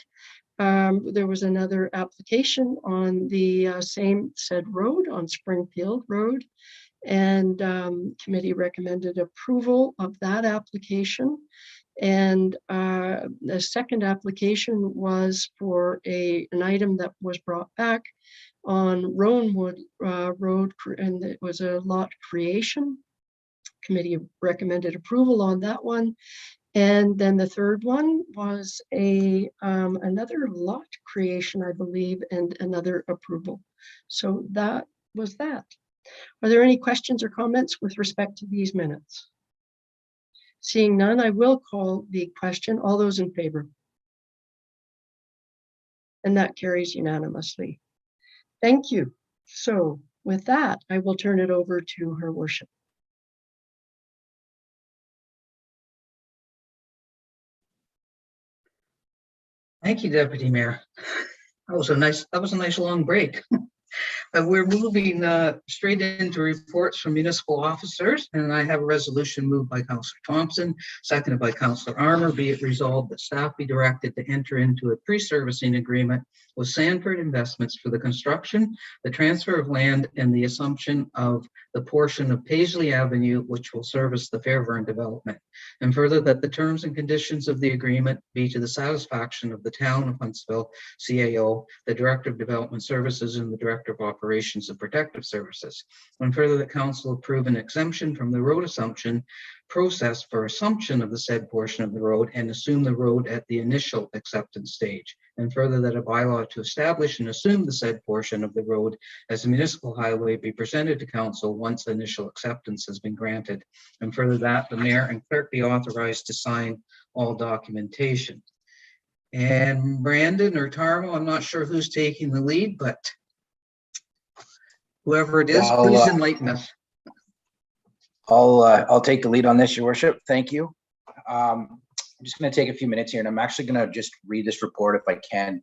There was another application on the same said road, on Springfield Road, and committee recommended approval of that application. And the second application was for an item that was brought back on Roanwood Road, and it was a lot creation. Committee recommended approval on that one. And then the third one was another lot creation, I believe, and another approval. So that was that. Are there any questions or comments with respect to these minutes? Seeing none, I will call the question. All those in favor? And that carries unanimously. Thank you. So with that, I will turn it over to Her Worship. Thank you, Deputy Mayor. That was a nice long break. We're moving straight into reports from municipal officers, and I have a resolution moved by Councillor Thompson, seconded by Councillor Armour. Be it resolved that staff be directed to enter into a pre-servicing agreement with Sanford Investments for the construction, the transfer of land, and the assumption of the portion of Paisley Avenue which will service the Fairburn development. And further, that the terms and conditions of the agreement be to the satisfaction of the town of Huntsville, CAO, the Director of Development Services, and the Director of Operations and Protective Services. And further, that council approve an exemption from the road assumption process for assumption of the said portion of the road and assume the road at the initial acceptance stage. And further, that a bylaw to establish and assume the said portion of the road as a municipal highway be presented to council once initial acceptance has been granted. And further, that the mayor and clerk be authorized to sign all documentation. And Brandon or Tarmo, I'm not sure who's taking the lead, but whoever it is, please enlighten us. I'll take the lead on this, Your Worship. Thank you. I'm just going to take a few minutes here, and I'm actually going to just read this report if I can.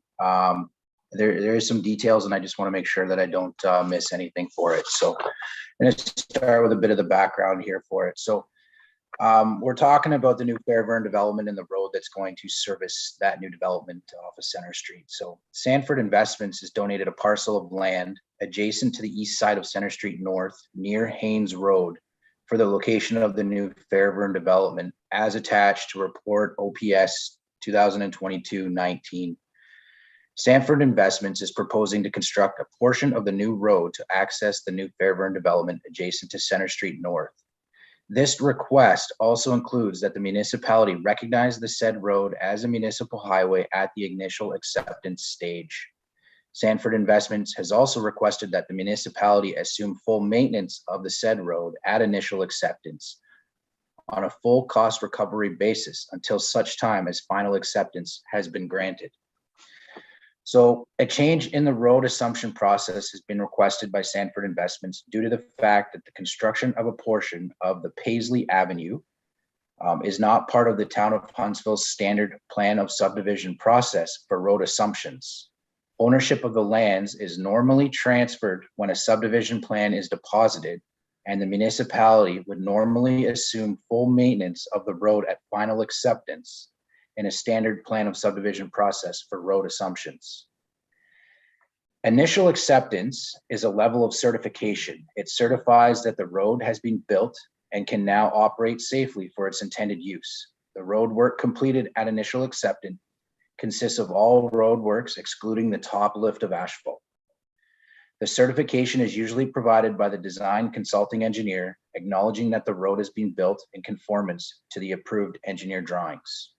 There is some details, and I just want to make sure that I don't miss anything for it. So I'm going to start with a bit of the background here for it. So we're talking about the new Fairburn development and the road that's going to service that new development off of Center Street. So Sanford Investments has donated a parcel of land adjacent to the east side of Center Street North near Haynes Road for the location of the new Fairburn development as attached to report OPS 2022-19. Sanford Investments is proposing to construct a portion of the new road to access the new Fairburn development adjacent to Center Street North. This request also includes that the municipality recognize the said road as a municipal highway at the initial acceptance stage. Sanford Investments has also requested that the municipality assume full maintenance of the said road at initial acceptance on a full cost recovery basis until such time as final acceptance has been granted. So a change in the road assumption process has been requested by Sanford Investments due to the fact that the construction of a portion of the Paisley Avenue is not part of the town of Huntsville's standard plan of subdivision process for road assumptions. Ownership of the lands is normally transferred when a subdivision plan is deposited and the municipality would normally assume full maintenance of the road at final acceptance in a standard plan of subdivision process for road assumptions. Initial acceptance is a level of certification. It certifies that the road has been built and can now operate safely for its intended use. The road work completed at initial acceptance consists of all road works excluding the top lift of asphalt. The certification is usually provided by the design consulting engineer, acknowledging that the road has been built in conformance to the approved engineer drawings.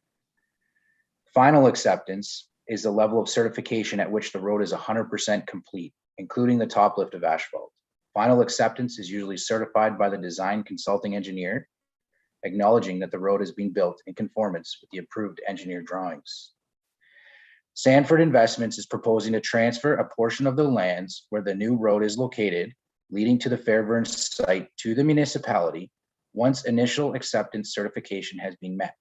Final acceptance is the level of certification at which the road is 100% complete, including the top lift of asphalt. Final acceptance is usually certified by the design consulting engineer, acknowledging that the road has been built in conformance with the approved engineer drawings. Sanford Investments is proposing to transfer a portion of the lands where the new road is located, leading to the Fairburn site, to the municipality once initial acceptance certification has been met.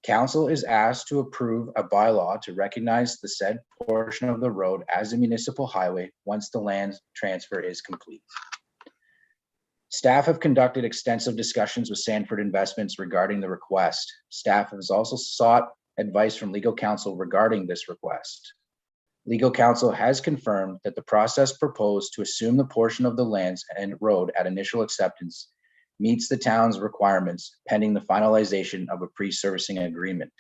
Council is asked to approve a bylaw to recognize the said portion of the road as a municipal highway once the land transfer is complete. Staff have conducted extensive discussions with Sanford Investments regarding the request. Staff has also sought advice from legal counsel regarding this request. Legal counsel has confirmed that the process proposed to assume the portion of the lands and road at initial acceptance meets the town's requirements pending the finalization of a pre-servicing agreement.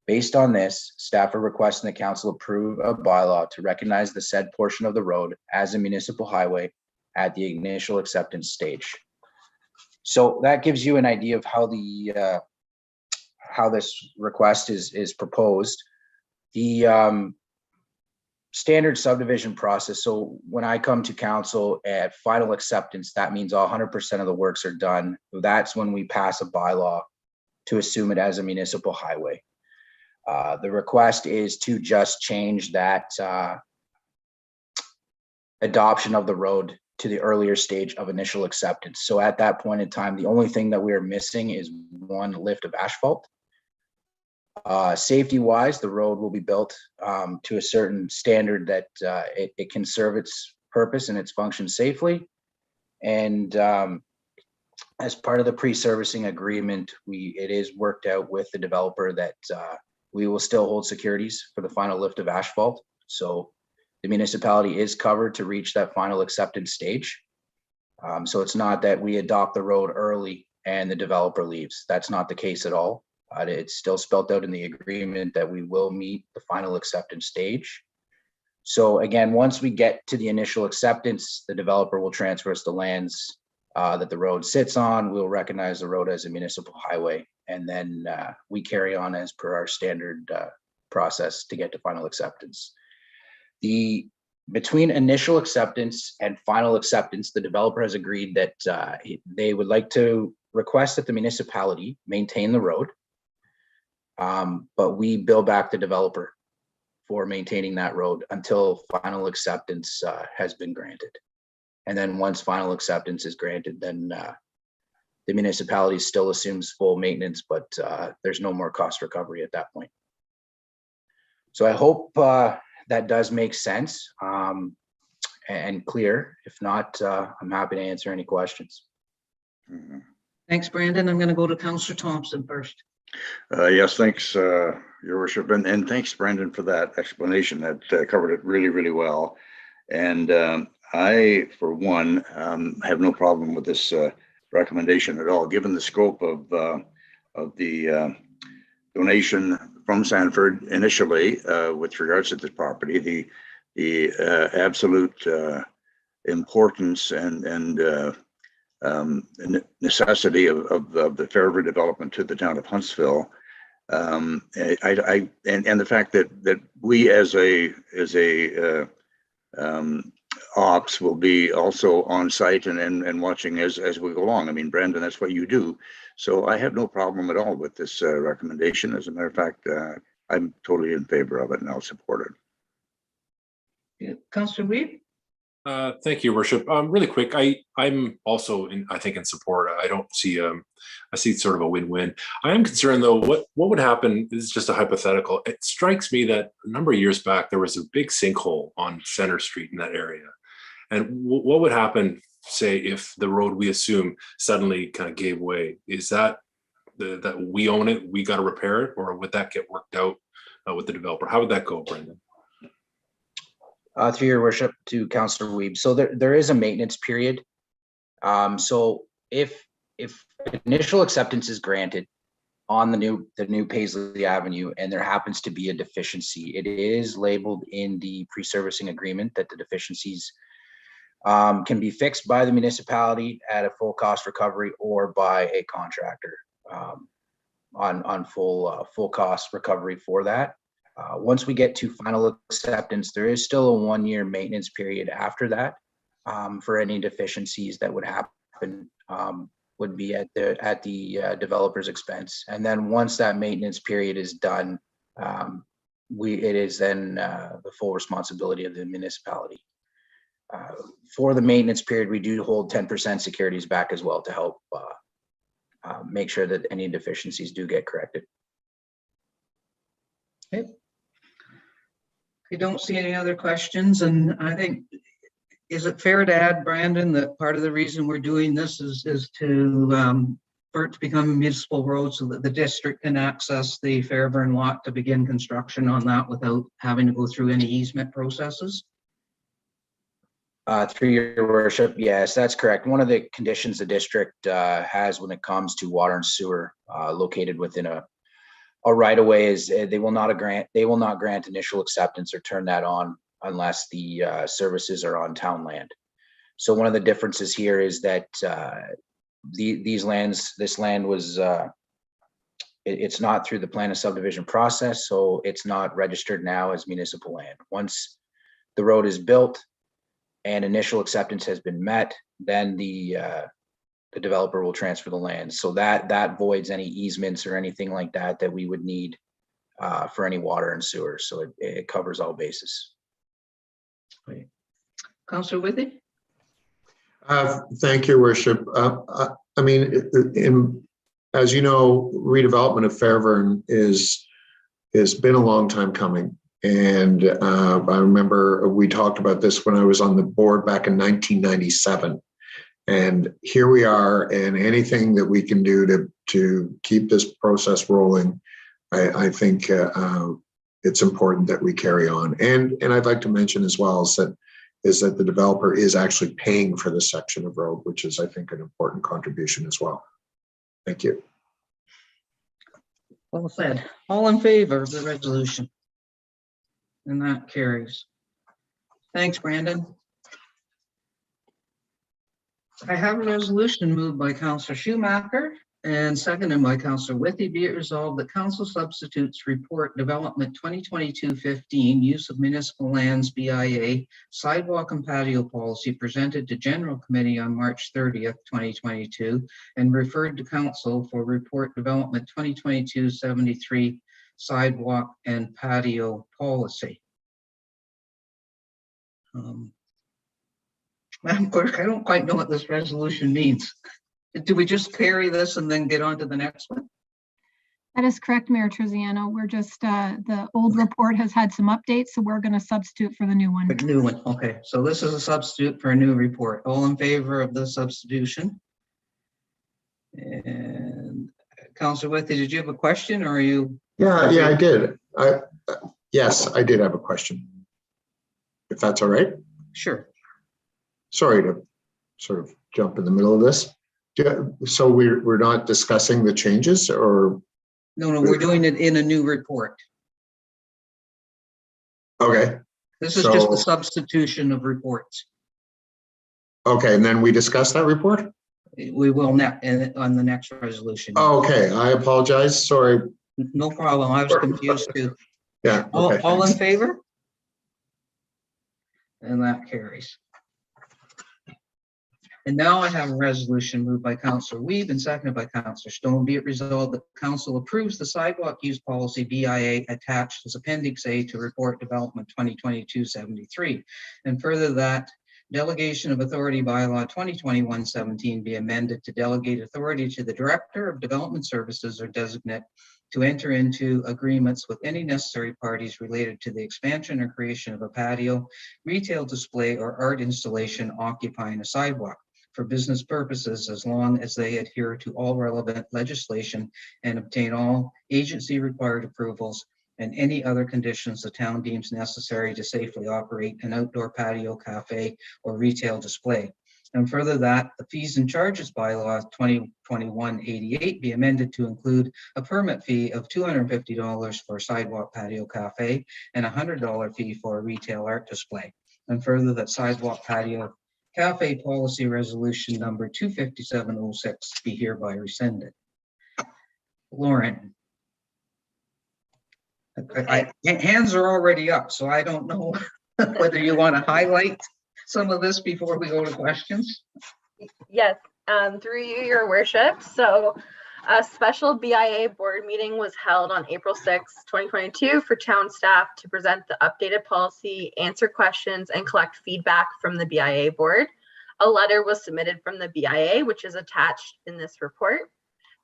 Based on this, staff are requesting the council approve a bylaw to recognize the said portion of the road as a municipal highway at the initial acceptance stage. So that gives you an idea of how the how this request is proposed. The standard subdivision process. So when I come to council at final acceptance, that means 100% of the works are done. That's when we pass a bylaw to assume it as a municipal highway. The request is to just change that adoption of the road to the earlier stage of initial acceptance. So at that point in time, the only thing that we are missing is one lift of asphalt. Safety wise, the road will be built to a certain standard that it can serve its purpose and its function safely. And as part of the pre-servicing agreement, it is worked out with the developer that we will still hold securities for the final lift of asphalt. So the municipality is covered to reach that final acceptance stage. So it's not that we adopt the road early and the developer leaves. That's not the case at all. It's still spelled out in the agreement that we will meet the final acceptance stage. So again, once we get to the initial acceptance, the developer will transfer us the lands that the road sits on. We'll recognize the road as a municipal highway, and then we carry on as per our standard process to get to final acceptance. Between initial acceptance and final acceptance, the developer has agreed that they would like to request that the municipality maintain the road, but we bill back the developer for maintaining that road until final acceptance has been granted. And then once final acceptance is granted, then the municipality still assumes full maintenance, but there's no more cost recovery at that point. So I hope that does make sense and clear. If not, I'm happy to answer any questions. Thanks, Brandon. I'm going to go to Councillor Thompson first. Yes, thanks, Your Worship, and thanks, Brandon, for that explanation. That covered it really, really well. And I, for one, have no problem with this recommendation at all, given the scope of the donation from Sanford initially with regards to this property, the absolute importance and necessity of the Fairburn development to the town of Huntsville, and the fact that we as a ops will be also on site and watching as we go along. I mean, Brandon, that's what you do. So I have no problem at all with this recommendation. As a matter of fact, I'm totally in favor of it and I'll support it. Yeah. Councillor Reid? Thank you, Your Worship. Really quick, I'm also I think in support. I don't see I see sort of a win-win. I am concerned though, what would happen, this is just a hypothetical. It strikes me that a number of years back there was a big sinkhole on Center Street in that area. And what would happen, say, if the road we assume suddenly kind of gave way? Is that that we own it, we got to repair it, or would that get worked out with the developer? How would that go, Brendan? Through your worship, to Councillor Weeb. So there is a maintenance period. So if initial acceptance is granted on the new Paisley Avenue and there happens to be a deficiency, it is labeled in the pre-servicing agreement that the deficiencies can be fixed by the municipality at a full cost recovery or by a contractor on full cost recovery for that. Once we get to final acceptance, there is still a 1-year maintenance period after that for any deficiencies that would happen, would be at the developer's expense. And then once that maintenance period is done, it is then the full responsibility of the municipality. For the maintenance period, we do hold 10% securities back as well to help make sure that any deficiencies do get corrected. Okay. I don't see any other questions, and I think, is it fair to add, Brandon, that part of the reason we're doing this is to for it to become a municipal road so that the district can access the Fairburn lot to begin construction on that without having to go through any easement processes? Through your worship, yes, that's correct. One of the conditions the district has when it comes to water and sewer located within a right of way is they will not grant initial acceptance or turn that on unless the services are on town land. So one of the differences here is that this land was it's not through the plan of subdivision process, so it's not registered now as municipal land. Once the road is built and initial acceptance has been met, then the developer will transfer the land. So that voids any easements or anything like that that we would need for any water and sewer. So it covers all bases. Great. Councillor Withey? Thank you, Worship. I mean, as you know, redevelopment of Fairburn has been a long time coming. And I remember we talked about this when I was on the board back in 1997. And here we are, and anything that we can do to keep this process rolling, I think it's important that we carry on. And I'd like to mention as well is that the developer is actually paying for this section of road, which is, I think, an important contribution as well. Thank you. Well said. All in favor of the resolution? And that carries. Thanks, Brandon. I have a resolution moved by Councillor Schumacher and seconded by Councillor Withey. Be it resolved that Council substitutes report development 2022-15 use of municipal lands BIA sidewalk and patio policy presented to General Committee on March 30th, 2022 and referred to Council for report development 2022-73 sidewalk and patio policy. Madam Clerk, I don't quite know what this resolution means. Do we just carry this and then get on to the next one? That is correct, Mayor Trezziano. We're just, the old report has had some updates, so we're going to substitute for the new one. The new one, okay. So this is a substitute for a new report. All in favor of the substitution? And Councillor Withey, did you have a question or are you? Yeah, I did. Yes, I did have a question. If that's all right. Sure. Sorry to sort of jump in the middle of this. So we're not discussing the changes, or? No, we're doing it in a new report. Okay. This is just a substitution of reports. Okay, and then we discuss that report? We will on the next resolution. Okay, I apologize. Sorry. No problem. I was confused too. Yeah. Okay, all in favor? And that carries. And now I have a resolution moved by Councillor Weeb and seconded by Councillor Stone. Be it resolved that Council approves the sidewalk use policy BIA attached as Appendix A to Report Development 2022-73. And further that delegation of authority bylaw 2021-17 be amended to delegate authority to the Director of Development Services or designate to enter into agreements with any necessary parties related to the expansion or creation of a patio, retail display, or art installation occupying a sidewalk for business purposes as long as they adhere to all relevant legislation and obtain all agency required approvals and any other conditions the town deems necessary to safely operate an outdoor patio, cafe, or retail display. And further that the fees and charges bylaw 2021-88 be amended to include a permit fee of $250 for sidewalk patio cafe and a $100 fee for a retail art display. And further that sidewalk patio cafe policy resolution number 25706 be hereby rescinded. Lauren. Hands are already up, so I don't know whether you want to highlight some of this before we go to questions. Yes, through you, your worship. So a special BIA board meeting was held on April 6, 2022 for town staff to present the updated policy, answer questions, and collect feedback from the BIA board. A letter was submitted from the BIA, which is attached in this report.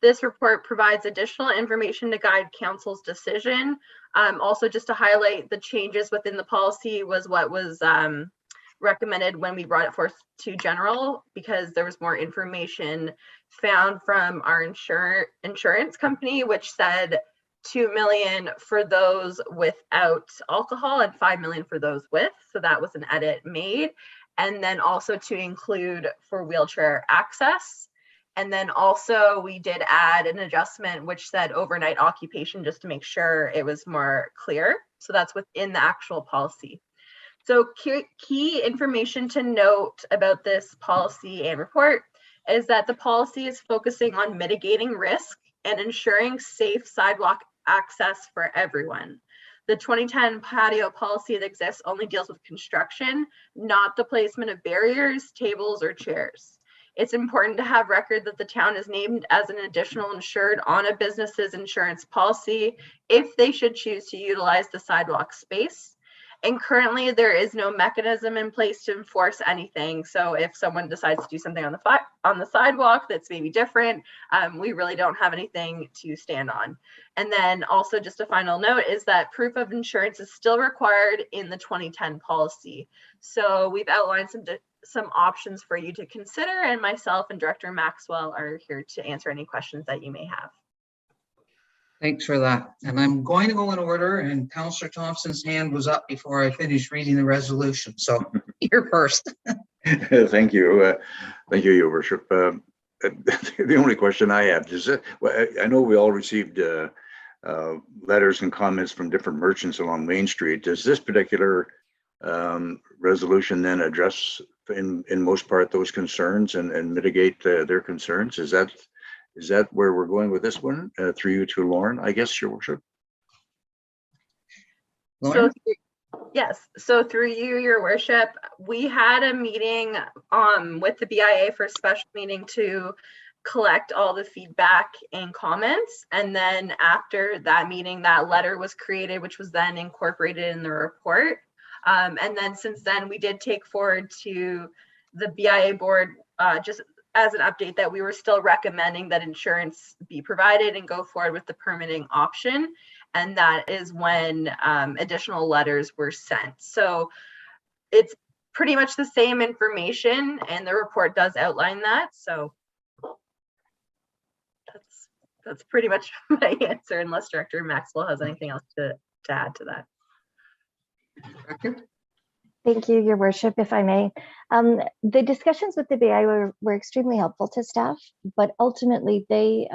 This report provides additional information to guide council's decision. Also, just to highlight the changes within the policy was what was recommended when we brought it forth to general, because there was more information found from our insurance company, which said 2 million for those without alcohol and 5 million for those with. So that was an edit made. And then also to include for wheelchair access. And then also we did add an adjustment which said overnight occupation, just to make sure it was more clear. So that's within the actual policy. So key information to note about this policy and report is that the policy is focusing on mitigating risk and ensuring safe sidewalk access for everyone. The 2010 patio policy that exists only deals with construction, not the placement of barriers, tables, or chairs. It's important to have record that the town is named as an additional insured on a business's insurance policy if they should choose to utilize the sidewalk space. And currently there is no mechanism in place to enforce anything. So if someone decides to do something on the sidewalk that's maybe different, we really don't have anything to stand on. And then also just a final note is that proof of insurance is still required in the 2010 policy. So we've outlined some options for you to consider, and myself and Director Maxwell are here to answer any questions that you may have. Thanks for that. And I'm going to go in order, and Councillor Thompson's hand was up before I finished reading the resolution. So you're first. Thank you. Thank you, Your Worship. The only question I have is, I know we all received letters and comments from different merchants along Main Street. Does this particular resolution then address in most part those concerns and mitigate their concerns? Is that where we're going with this one? Through you to Lauren, I guess, Your Worship. Lauren? Yes, so through you, Your Worship, we had a meeting with the BIA for a special meeting to collect all the feedback and comments. And then after that meeting, that letter was created, which was then incorporated in the report. And then since then, we did take forward to the BIA board just as an update that we were still recommending that insurance be provided and go forward with the permitting option. And that is when additional letters were sent. So it's pretty much the same information, and the report does outline that. So that's pretty much my answer, unless Director Maxwell has anything else to add to that. Thank you, Your Worship, if I may. The discussions with the BI were extremely helpful to staff, but ultimately they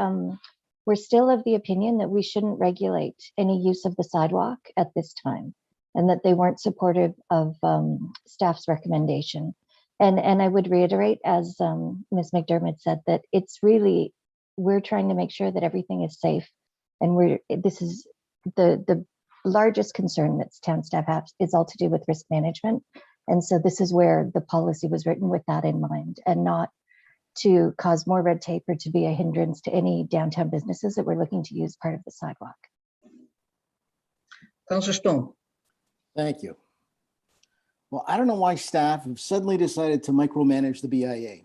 were still of the opinion that we shouldn't regulate any use of the sidewalk at this time, and that they weren't supportive of staff's recommendation. And I would reiterate, as Ms. McDermott said, that it's really, we're trying to make sure that everything is safe. And this is the largest concern that town staff have is all to do with risk management. And so this is where the policy was written with that in mind, and not to cause more red tape or to be a hindrance to any downtown businesses that were looking to use part of the sidewalk. Councillor Stone. Thank you. Well, I don't know why staff have suddenly decided to micromanage the BIA.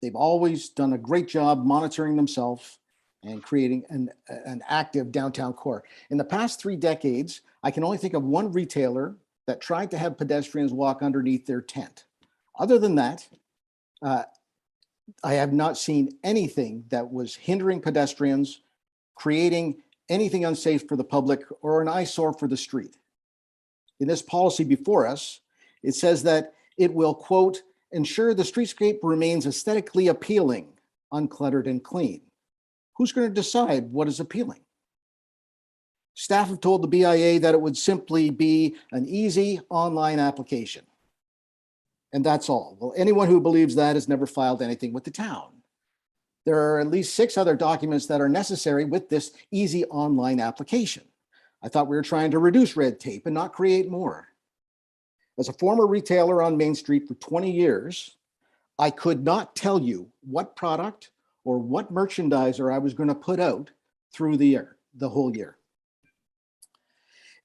They've always done a great job monitoring themselves and creating an active downtown core. In the past 3 decades, I can only think of one retailer that tried to have pedestrians walk underneath their tent. Other than that, I have not seen anything that was hindering pedestrians, creating anything unsafe for the public or an eyesore for the street. In this policy before us, it says that it will, quote, ensure the streetscape remains aesthetically appealing, uncluttered and clean. Who's going to decide what is appealing? Staff have told the BIA that it would simply be an easy online application. And that's all. Well, anyone who believes that has never filed anything with the town. There are at least 6 other documents that are necessary with this easy online application. I thought we were trying to reduce red tape and not create more. As a former retailer on Main Street for 20 years, I could not tell you what product or what merchandiser I was going to put out through the year, the whole year.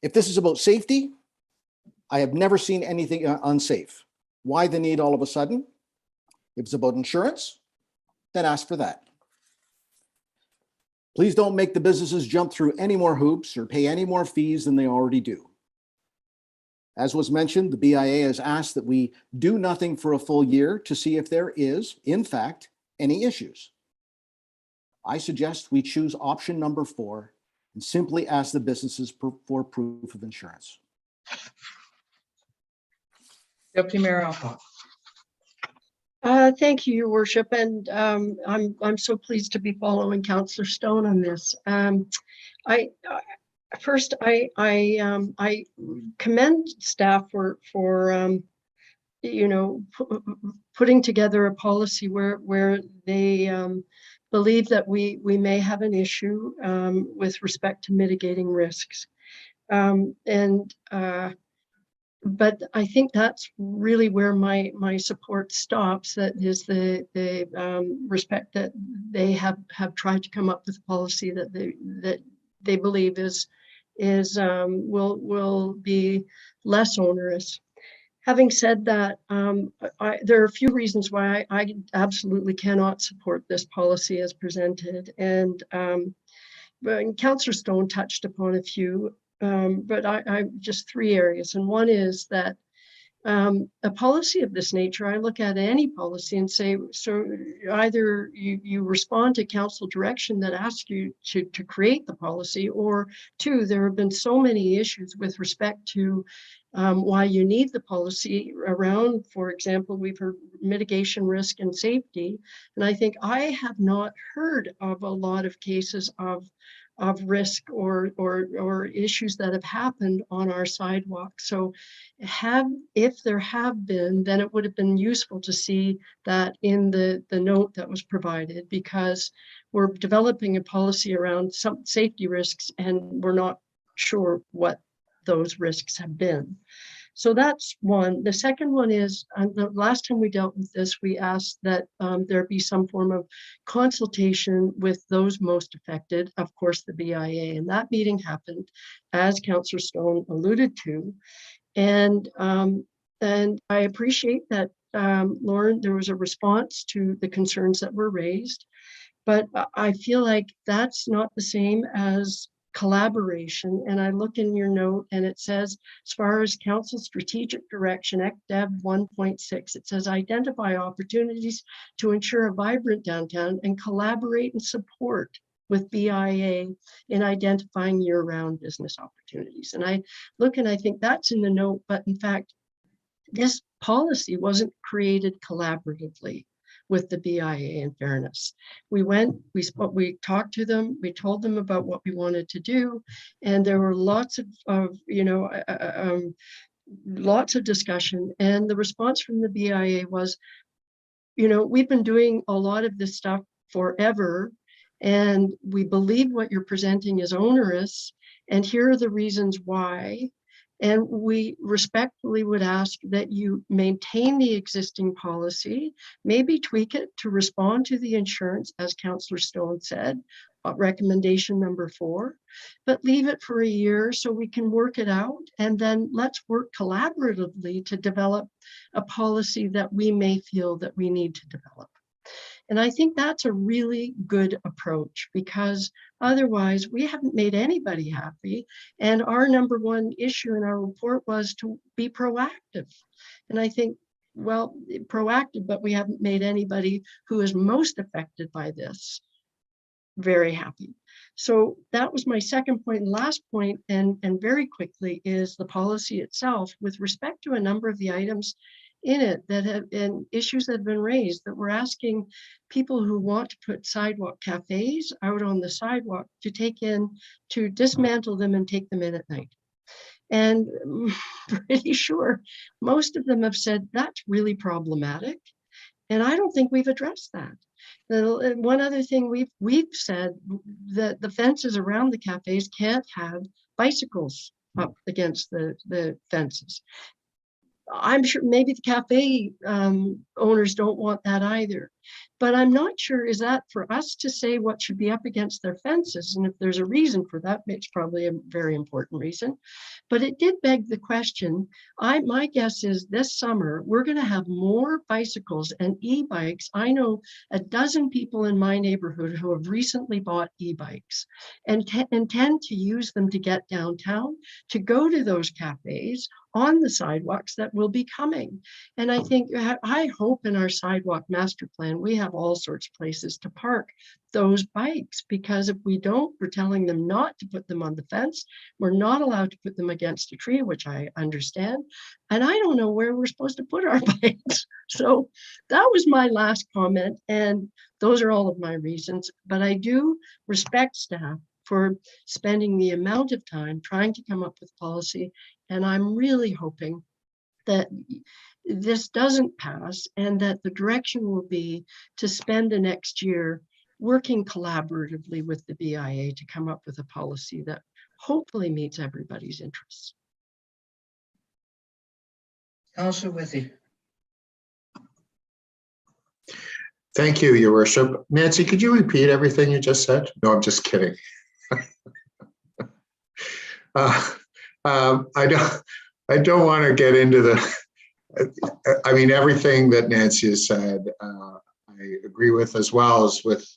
If this is about safety, I have never seen anything unsafe. Why the need all of a sudden? If it's about insurance, then ask for that. Please don't make the businesses jump through any more hoops or pay any more fees than they already do. As was mentioned, the BIA has asked that we do nothing for a full year to see if there is, in fact, any issues. I suggest we choose option number 4 and simply ask the businesses for proof of insurance. Deputy Mayor Alcock. Thank you, Your Worship, and I'm so pleased to be following Councillor Stone on this. First, I commend staff for putting together a policy where they believe that we may have an issue with respect to mitigating risks, but I think that's really where my support stops. That is the respect that they have tried to come up with a policy that they believe will be less onerous. Having said that, there are a few reasons why I absolutely cannot support this policy as presented, and Councillor Stone touched upon a few. But I just 3 areas, and one is that a policy of this nature, I look at any policy and say, so either you respond to council direction that asks you to create the policy, or 2, there have been so many issues with respect to why you need the policy around, for example, we've heard mitigation, risk, and safety, and I think I have not heard of a lot of cases of risk or issues that have happened on our sidewalk. So if there have been, then it would have been useful to see that in the note that was provided, because we're developing a policy around some safety risks and we're not sure what those risks have been. So that's one. The second one is, the last time we dealt with this, we asked that there be some form of consultation with those most affected, of course, the BIA. And that meeting happened, as Councillor Stone alluded to. And I appreciate that, Lauren, there was a response to the concerns that were raised. But I feel like that's not the same as collaboration. And I look in your note and it says, as far as council strategic direction, ECDEV 1.6, it says identify opportunities to ensure a vibrant downtown and collaborate and support with BIA in identifying year-round business opportunities. And I look and I think that's in the note, but in fact, this policy wasn't created collaboratively with the BIA, in fairness. We went, we spoke, we talked to them, we told them about what we wanted to do, and there were lots of lots of discussion. And the response from the BIA was, we've been doing a lot of this stuff forever, and we believe what you're presenting is onerous, and here are the reasons why. And we respectfully would ask that you maintain the existing policy, maybe tweak it to respond to the insurance, as Councillor Stone said. recommendation number 4, but leave it for a year so we can work it out, and then let's work collaboratively to develop a policy that we may feel that we need to develop. And I think that's a really good approach, because otherwise we haven't made anybody happy. And our number 1 issue in our report was to be proactive. And I think, well, proactive, but we haven't made anybody who is most affected by this very happy. So that was my second point. And last point, and very quickly, is the policy itself with respect to a number of the items in it that have been issues that have been raised, that we're asking people who want to put sidewalk cafes out on the sidewalk to dismantle them and take them in at night. And I'm pretty sure most of them have said that's really problematic. And I don't think we've addressed that. One other thing we've said, that the fences around the cafes can't have bicycles up against the fences. I'm sure maybe the cafe owners don't want that either, but I'm not sure, is that for us to say what should be up against their fences? And if there's a reason for that, it's probably a very important reason. But it did beg the question. My guess is this summer, we're going to have more bicycles and e-bikes. I know a dozen people in my neighborhood who have recently bought e-bikes and intend to use them to get downtown, to go to those cafes on the sidewalks that will be coming. And I hope in our sidewalk master plan, we have all sorts of places to park those bikes, because if we don't, we're telling them not to put them on the fence. We're not allowed to put them against a tree, which I understand. And I don't know where we're supposed to put our bikes. So that was my last comment. And those are all of my reasons. But I do respect staff for spending the amount of time trying to come up with policy. And I'm really hoping that this doesn't pass, and that the direction will be to spend the next year working collaboratively with the BIA to come up with a policy that hopefully meets everybody's interests. Councillor Withey. Thank you, Your Worship. Nancy, could you repeat everything you just said? No, I'm just kidding. I don't want to get into I mean, everything that Nancy has said, I agree with, as well as with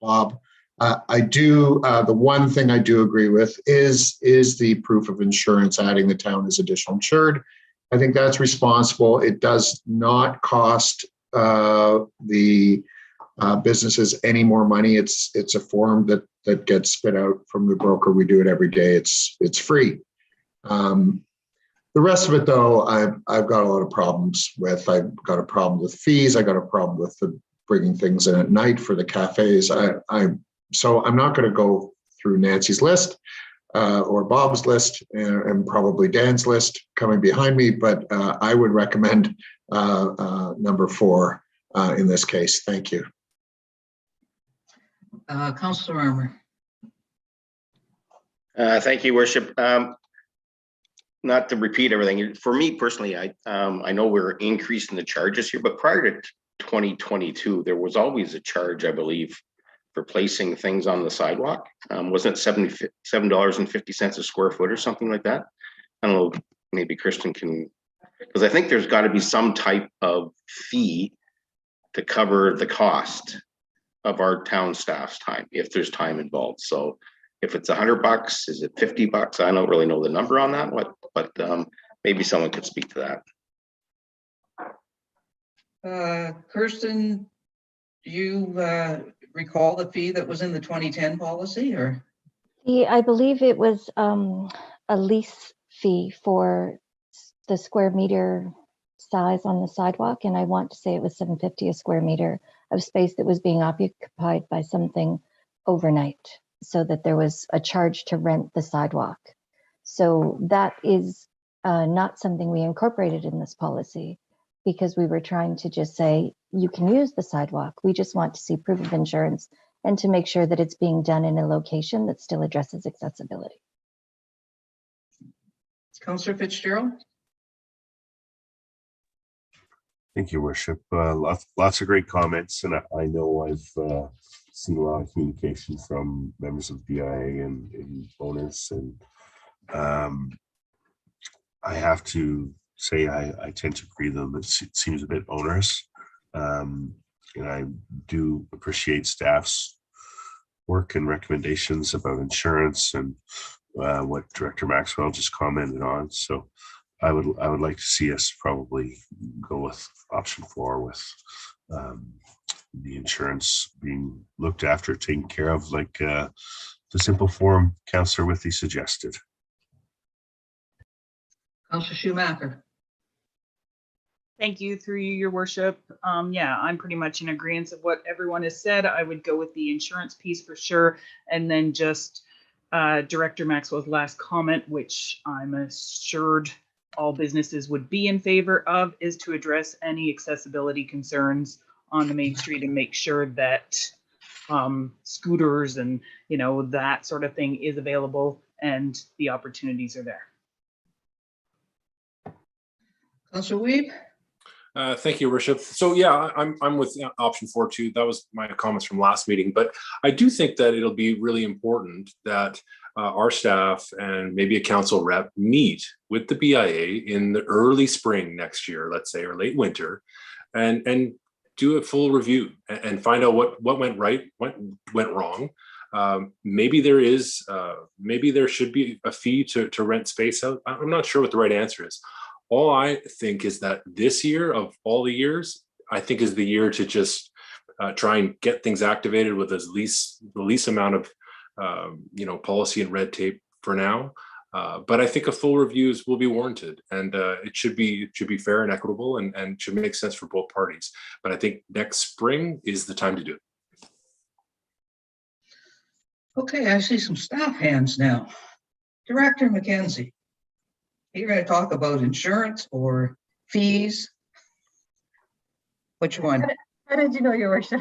Bob. The one thing I do agree with is the proof of insurance, adding the town as additional insured. I think that's responsible. It does not cost the businesses any more money. It's a form that gets spit out from the broker. We do it every day. It's free. The rest of it, though, I've got a lot of problems with. I've got a problem with fees. I got a problem with bringing things in at night for the cafes. So I'm not going to go through Nancy's list or Bob's list and probably Dan's list coming behind me, but I would recommend number 4 in this case. Thank you. Councillor Armour. Thank you, Worship. Not to repeat everything, for me personally, I know we're increasing the charges here, but prior to 2022, there was always a charge, I believe, for placing things on the sidewalk. Wasn't it $77.50 a square foot or something like that? I don't know, maybe Kristen can, because I think there's got to be some type of fee to cover the cost of our town staff's time, if there's time involved. So if it's $100, is it $50? I don't really know the number on that, but maybe someone could speak to that. Kirsten, do you recall the fee that was in the 2010 policy, or? I believe it was a lease fee for the square meter size on the sidewalk, and I want to say it was $7.50 a square meter of space that was being occupied by something overnight, so that there was a charge to rent the sidewalk. So that is not something we incorporated in this policy, because we were trying to just say, you can use the sidewalk. We just want to see proof of insurance and to make sure that it's being done in a location that still addresses accessibility. Councillor Fitzgerald. Thank you, Worship. Lots of great comments, and I know I've seen a lot of communication from members of BIA and owners, and I have to say I tend to agree with them. It seems a bit onerous, and I do appreciate staff's work and recommendations about insurance and what Director Maxwell just commented on. So I would like to see us probably go with option 4 with the insurance being looked after, taken care of, like the simple form Councillor Withy suggested. Councillor Schumacher. Thank you, through you, your worship. Yeah, I'm pretty much in agreement of what everyone has said. I would go with the insurance piece for sure. And then just Director Maxwell's last comment, which I'm assured all businesses would be in favor of, is to address any accessibility concerns on the main street and make sure that scooters and, you know, that sort of thing is available and the opportunities are there. Councillor Weed. Thank you, Worship. So yeah, I'm with option 4 too. That was my comments from last meeting, but I do think that it'll be really important that our staff and maybe a council rep meet with the BIA in the early spring next year, let's say, or late winter, and do a full review and find out what went right, what went wrong. Maybe there should be a fee to rent space out. I'm not sure what the right answer is. All I think is that this year, of all the years, I think is the year to just try and get things activated with the least amount of policy and red tape for now. But I think a full reviews will be warranted, and it should be fair and equitable, and should make sense for both parties. But I think next spring is the time to do it. Okay, I see some staff hands now. Director McKenzie. Are you going to talk about insurance or fees? Which one? How did you know, your worship?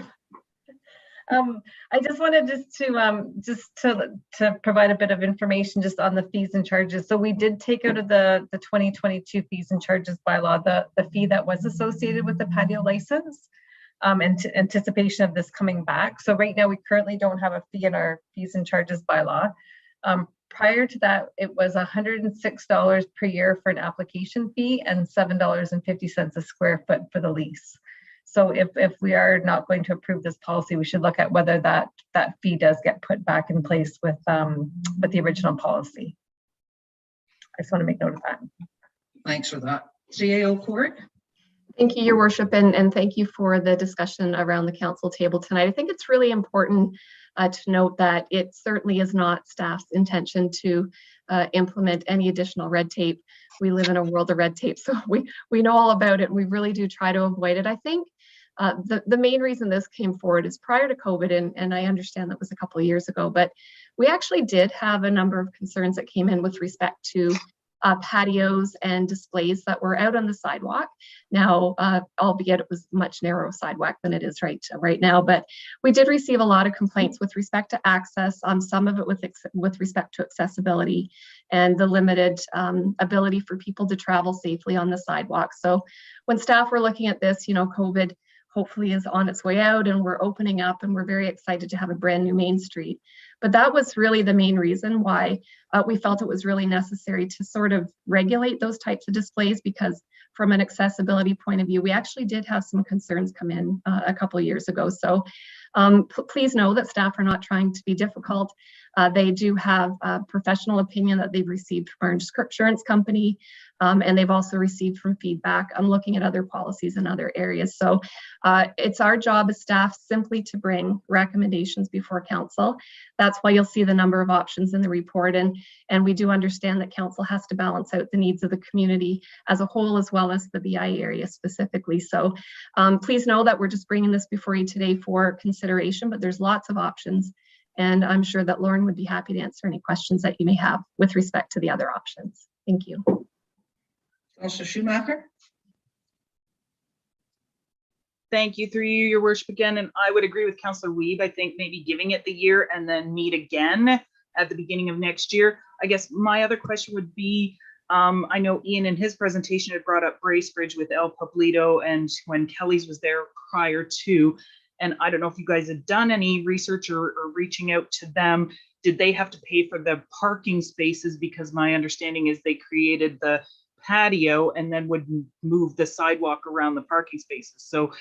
I just wanted to provide a bit of information just on the fees and charges. So we did take out of the 2022 fees and charges bylaw the fee that was associated with the patio license, in anticipation of this coming back. So right now we currently don't have a fee in our fees and charges bylaw. Prior to that, it was $106 per year for an application fee and $7.50 a square foot for the lease. So if we are not going to approve this policy, we should look at whether that fee does get put back in place with the original policy. I just want to make note of that. Thanks for that. CAO Court. Thank you, your worship, and thank you for the discussion around the council table tonight. I think it's really important to note that it certainly is not staff's intention to implement any additional red tape. We live in a world of red tape, so we know all about it, and we really do try to avoid it. I think the main reason this came forward is prior to COVID, and I understand that was a couple of years ago, but we actually did have a number of concerns that came in with respect to patios and displays that were out on the sidewalk. Now, albeit it was much narrower sidewalk than it is right now, but we did receive a lot of complaints with respect to access, some of it with respect to accessibility and the limited ability for people to travel safely on the sidewalk. So when staff were looking at this, COVID hopefully is on its way out and we're opening up, and we're very excited to have a brand new Main Street. But that was really the main reason why we felt it was really necessary to sort of regulate those types of displays, because from an accessibility point of view, we actually did have some concerns come in a couple of years ago. So please know that staff are not trying to be difficult. They do have a professional opinion that they've received from our insurance company, and they've also received from feedback on looking at other policies in other areas. So it's our job as staff simply to bring recommendations before council. That's why you'll see the number of options in the report, and we do understand that council has to balance out the needs of the community as a whole, as well as the BI area specifically. So please know that we're just bringing this before you today for consideration, but there's lots of options. And I'm sure that Lauren would be happy to answer any questions that you may have with respect to the other options. Thank you. Councillor Schumacher. Thank you, through you, your worship, again. And I would agree with Councillor Weeb. I think maybe giving it the year and then meet again at the beginning of next year. I guess my other question would be, I know Ian in his presentation had brought up Bracebridge with El Poblito, and when Kelly's was there prior to, And I don't know if you guys had done any research or reaching out to them. Did they have to pay for the parking spaces? Because my understanding is they created the patio and then would move the sidewalk around the parking spaces. So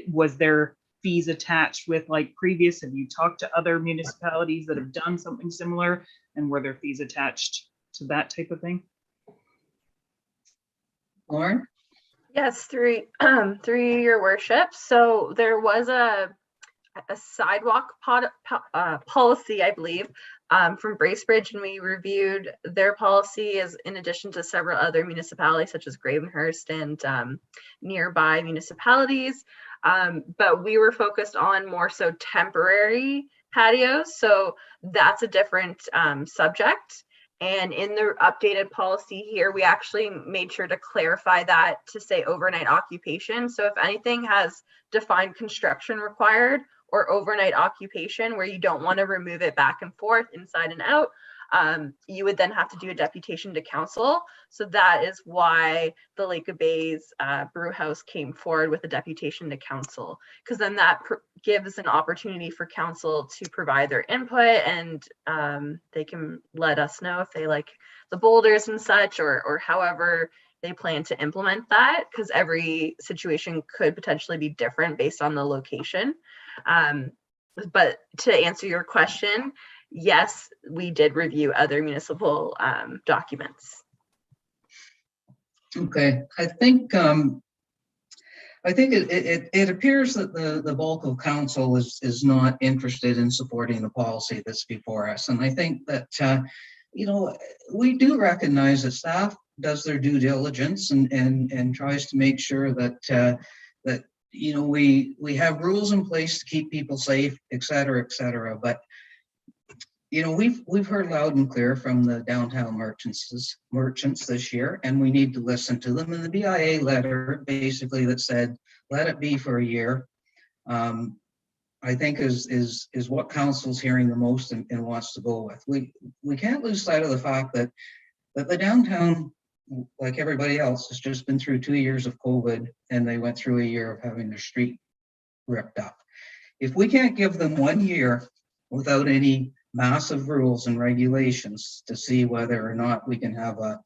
was there fees attached with like previous? Have you talked to other municipalities that have done something similar? And were there fees attached to that type of thing? Lauren? Yes, through your worship. So there was a sidewalk policy, I believe, from Bracebridge, and we reviewed their policy as in addition to several other municipalities such as Gravenhurst and nearby municipalities. But we were focused on more so temporary patios. So that's a different subject. And in the updated policy here, we actually made sure to clarify that to say overnight occupation. So if anything has defined construction required or overnight occupation where you don't want to remove it back and forth, inside and out, you would then have to do a deputation to council. So that is why the Lake of Bays Brewhouse came forward with a deputation to council, because then that gives an opportunity for council to provide their input, and they can let us know if they like the boulders and such, or however they plan to implement that, because every situation could potentially be different based on the location. But to answer your question, yes, we did review other municipal documents. Okay, I think it appears that the bulk of council is not interested in supporting the policy that's before us, and I think that you know, we do recognize that staff does their due diligence and tries to make sure that that you know we have rules in place to keep people safe, et cetera, but you know, we've heard loud and clear from the downtown merchants this year, and we need to listen to them. And the BIA letter basically that said, let it be for a year, I think is what council's hearing the most and wants to go with. We can't lose sight of the fact that the downtown, like everybody else, has just been through 2 years of COVID, and they went through a year of having their street ripped up. If we can't give them 1 year without any massive rules and regulations to see whether or not we can have a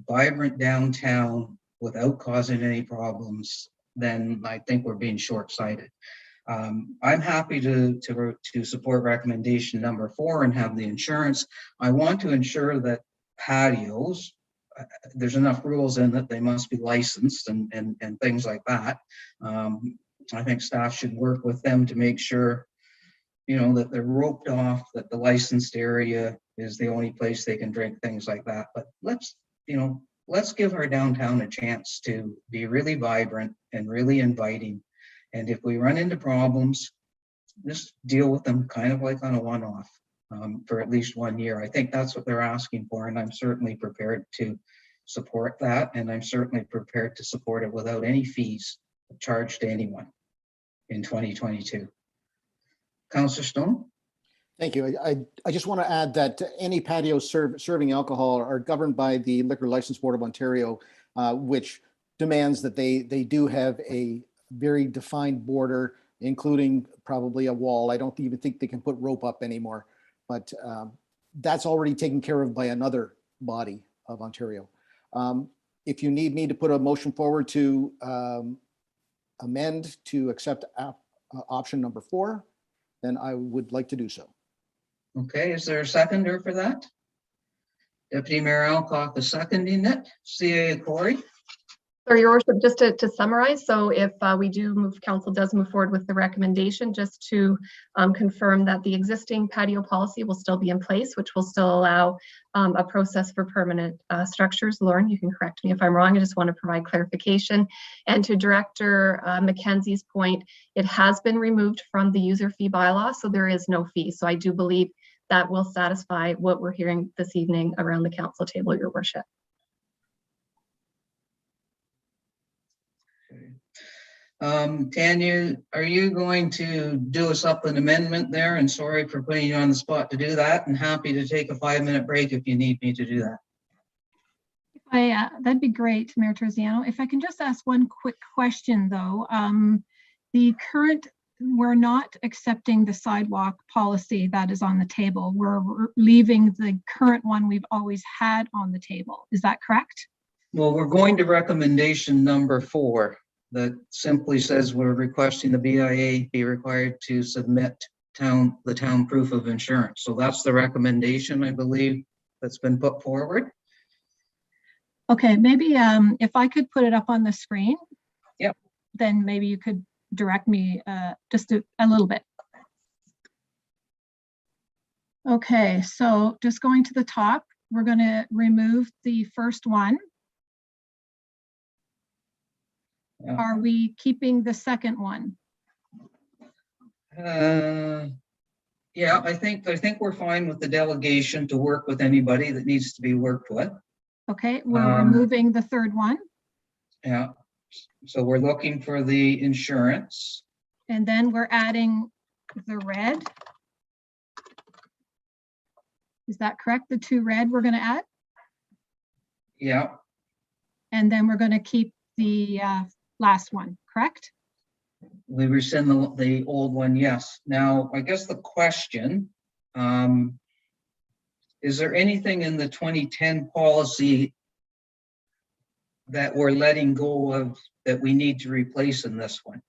vibrant downtown without causing any problems, then I think we're being short-sighted. I'm happy to support recommendation number 4 and have the insurance. I want to ensure that patios, there's enough rules in that they must be licensed and things like that. I think staff should work with them to make sure, you know, that they're roped off, that the licensed area is the only place they can drink, things like that. But let's give our downtown a chance to be really vibrant and really inviting. And if we run into problems, just deal with them kind of like on a one-off for at least 1 year. I think that's what they're asking for, and I'm certainly prepared to support that. And I'm certainly prepared to support it without any fees charged to anyone in 2022. Councillor Stone? Thank you. I just want to add that any patios serving alcohol are governed by the Liquor License Board of Ontario, which demands that they do have a very defined border, including probably a wall. I don't even think they can put rope up anymore, but that's already taken care of by another body of Ontario. If you need me to put a motion forward to amend to accept option number 4, then I would like to do so. Okay, is there a seconder for that? Deputy Mayor Alcock is seconding it. CA Corey? So Your Worship, just to summarize, so if council does move forward with the recommendation, just to confirm that the existing patio policy will still be in place, which will still allow a process for permanent structures. Lauren, you can correct me if I'm wrong. I just want to provide clarification. And to Director Mackenzie's point, it has been removed from the user fee bylaw, so there is no fee. So I do believe that will satisfy what we're hearing this evening around the council table, Your Worship. Tanya, are you going to do us up an amendment there? And sorry for putting you on the spot to do that, and happy to take a 5-minute break if you need me to do that. That'd be great, Mayor Terziano. If I can just ask one quick question though. The current we're not accepting the sidewalk policy that is on the table. We're leaving the current one we've always had on the table. Is that correct? Well, we're going to recommendation number 4 that simply says we're requesting the BIA be required to submit the town proof of insurance. So that's the recommendation, I believe, that's been put forward. Okay, maybe if I could put it up on the screen. Yep. Then maybe you could direct me just a little bit. Okay, so just going to the top, we're going to remove the first one. Yeah. Are we keeping the second one? Yeah, I think we're fine with the delegation to work with anybody that needs to be worked with. Okay, we're removing the third one. Yeah, so we're looking for the insurance. And then we're adding the red. Is that correct? The 2 red we're going to add? Yeah. And then we're going to keep the last one, correct? We rescind the old one, yes. Now, I guess the question, is there anything in the 2010 policy that we're letting go of that we need to replace in this one?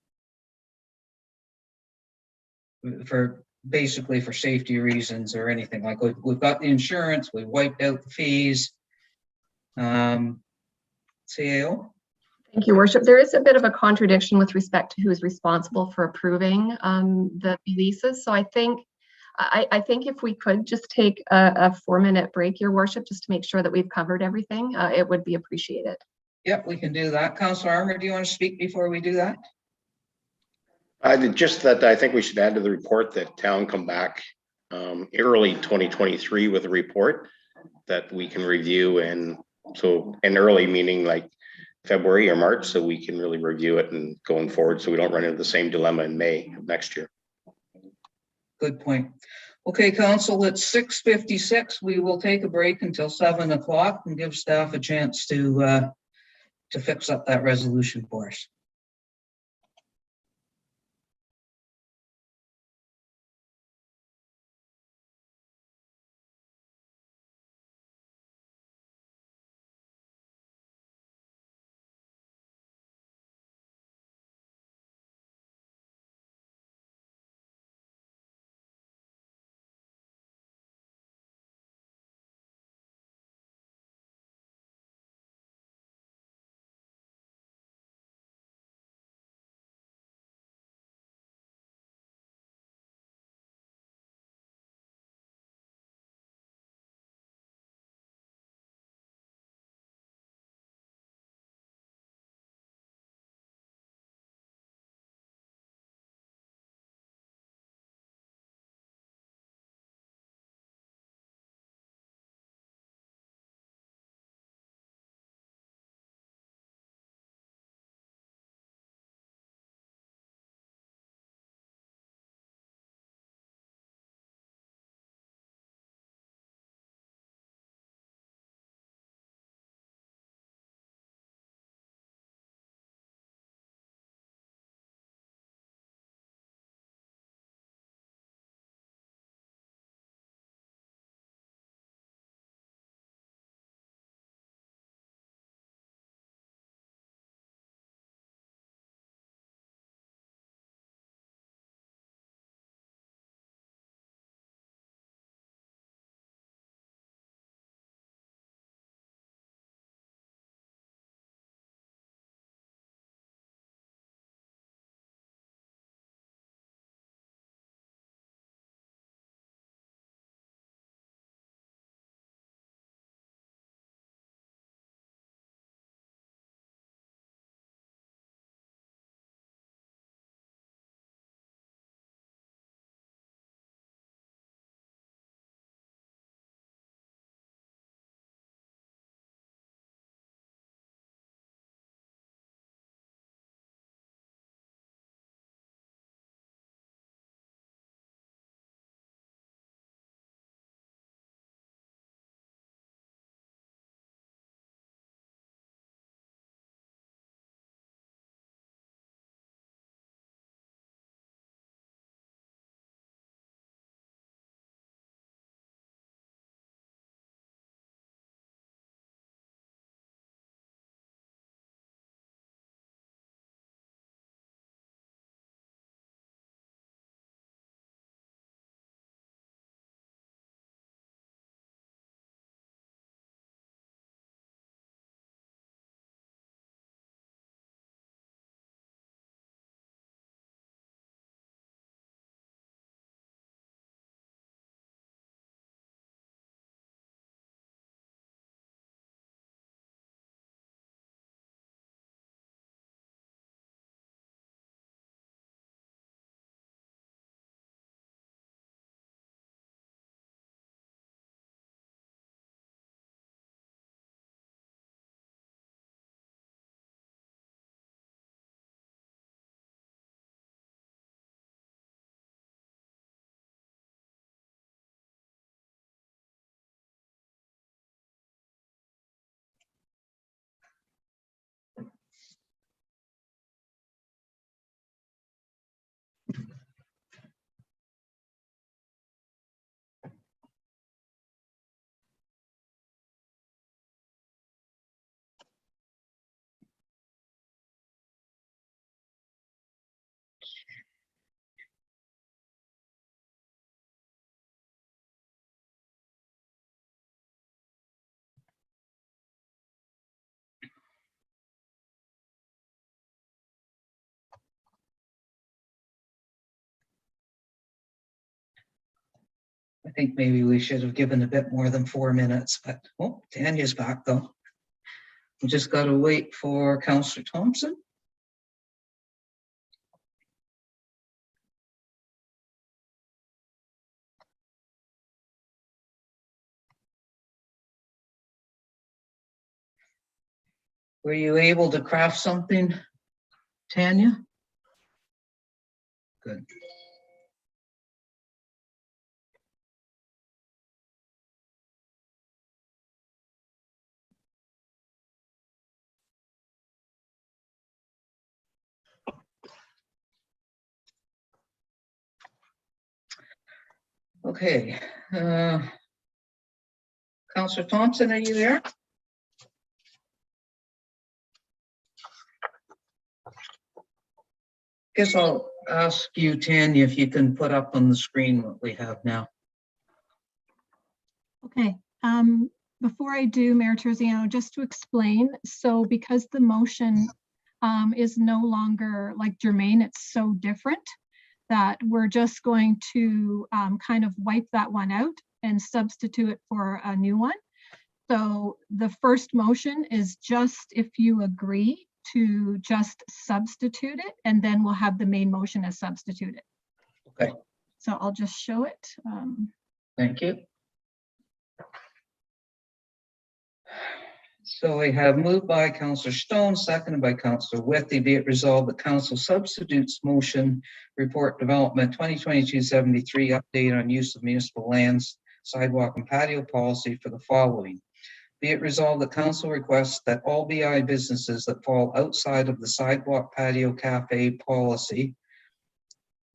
Basically for safety reasons or anything, like we've got the insurance, we wiped out the fees. CAO? Thank you, Worship. There is a bit of a contradiction with respect to who is responsible for approving the leases. So I think if we could just take a 4-minute break, Your Worship, just to make sure that we've covered everything, it would be appreciated. Yep, we can do that. Councillor Armour, do you want to speak before we do that? Just that I think we should add to the report that town come back early 2023 with a report that we can review, and early meaning like February or March, so we can really review it and going forward, so we don't run into the same dilemma in May of next year. Good point. Okay, council, it's 6:56. We will take a break until 7 o'clock and give staff a chance to fix up that resolution for us. I think maybe we should have given a bit more than 4 minutes, but, oh, Tanya's back though. We just got to wait for Councillor Thompson. Were you able to craft something, Tanya? Good. Okay. Councillor Thompson, are you there? Guess I'll ask you, Tanya, if you can put up on the screen what we have now. Okay, before I do, Mayor Terziano, just to explain, so because the motion is no longer like germane, it's so different that we're just going to kind of wipe that one out and substitute it for a new one. So the first motion is just if you agree to just substitute it, and then we'll have the main motion as substituted. Okay. So I'll just show it. Thank you. So we have moved by Councillor Stone, seconded by Councillor Withey. Be it resolved that Council substitutes motion report development 2022-73 update on use of municipal lands, sidewalk and patio policy for the following. Be it resolved that Council requests that all BI businesses that fall outside of the sidewalk patio cafe policy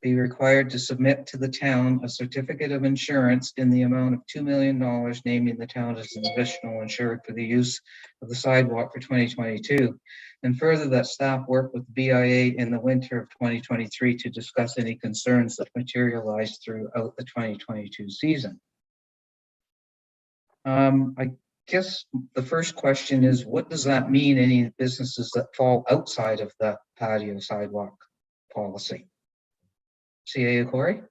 be required to submit to the town a certificate of insurance in the amount of $2 million, naming the town as an additional insured for the use of the sidewalk for 2022. And further, that staff work with BIA in the winter of 2023 to discuss any concerns that materialize throughout the 2022 season. I guess the first question is, what does that mean, any businesses that fall outside of the patio sidewalk policy? CA Corey?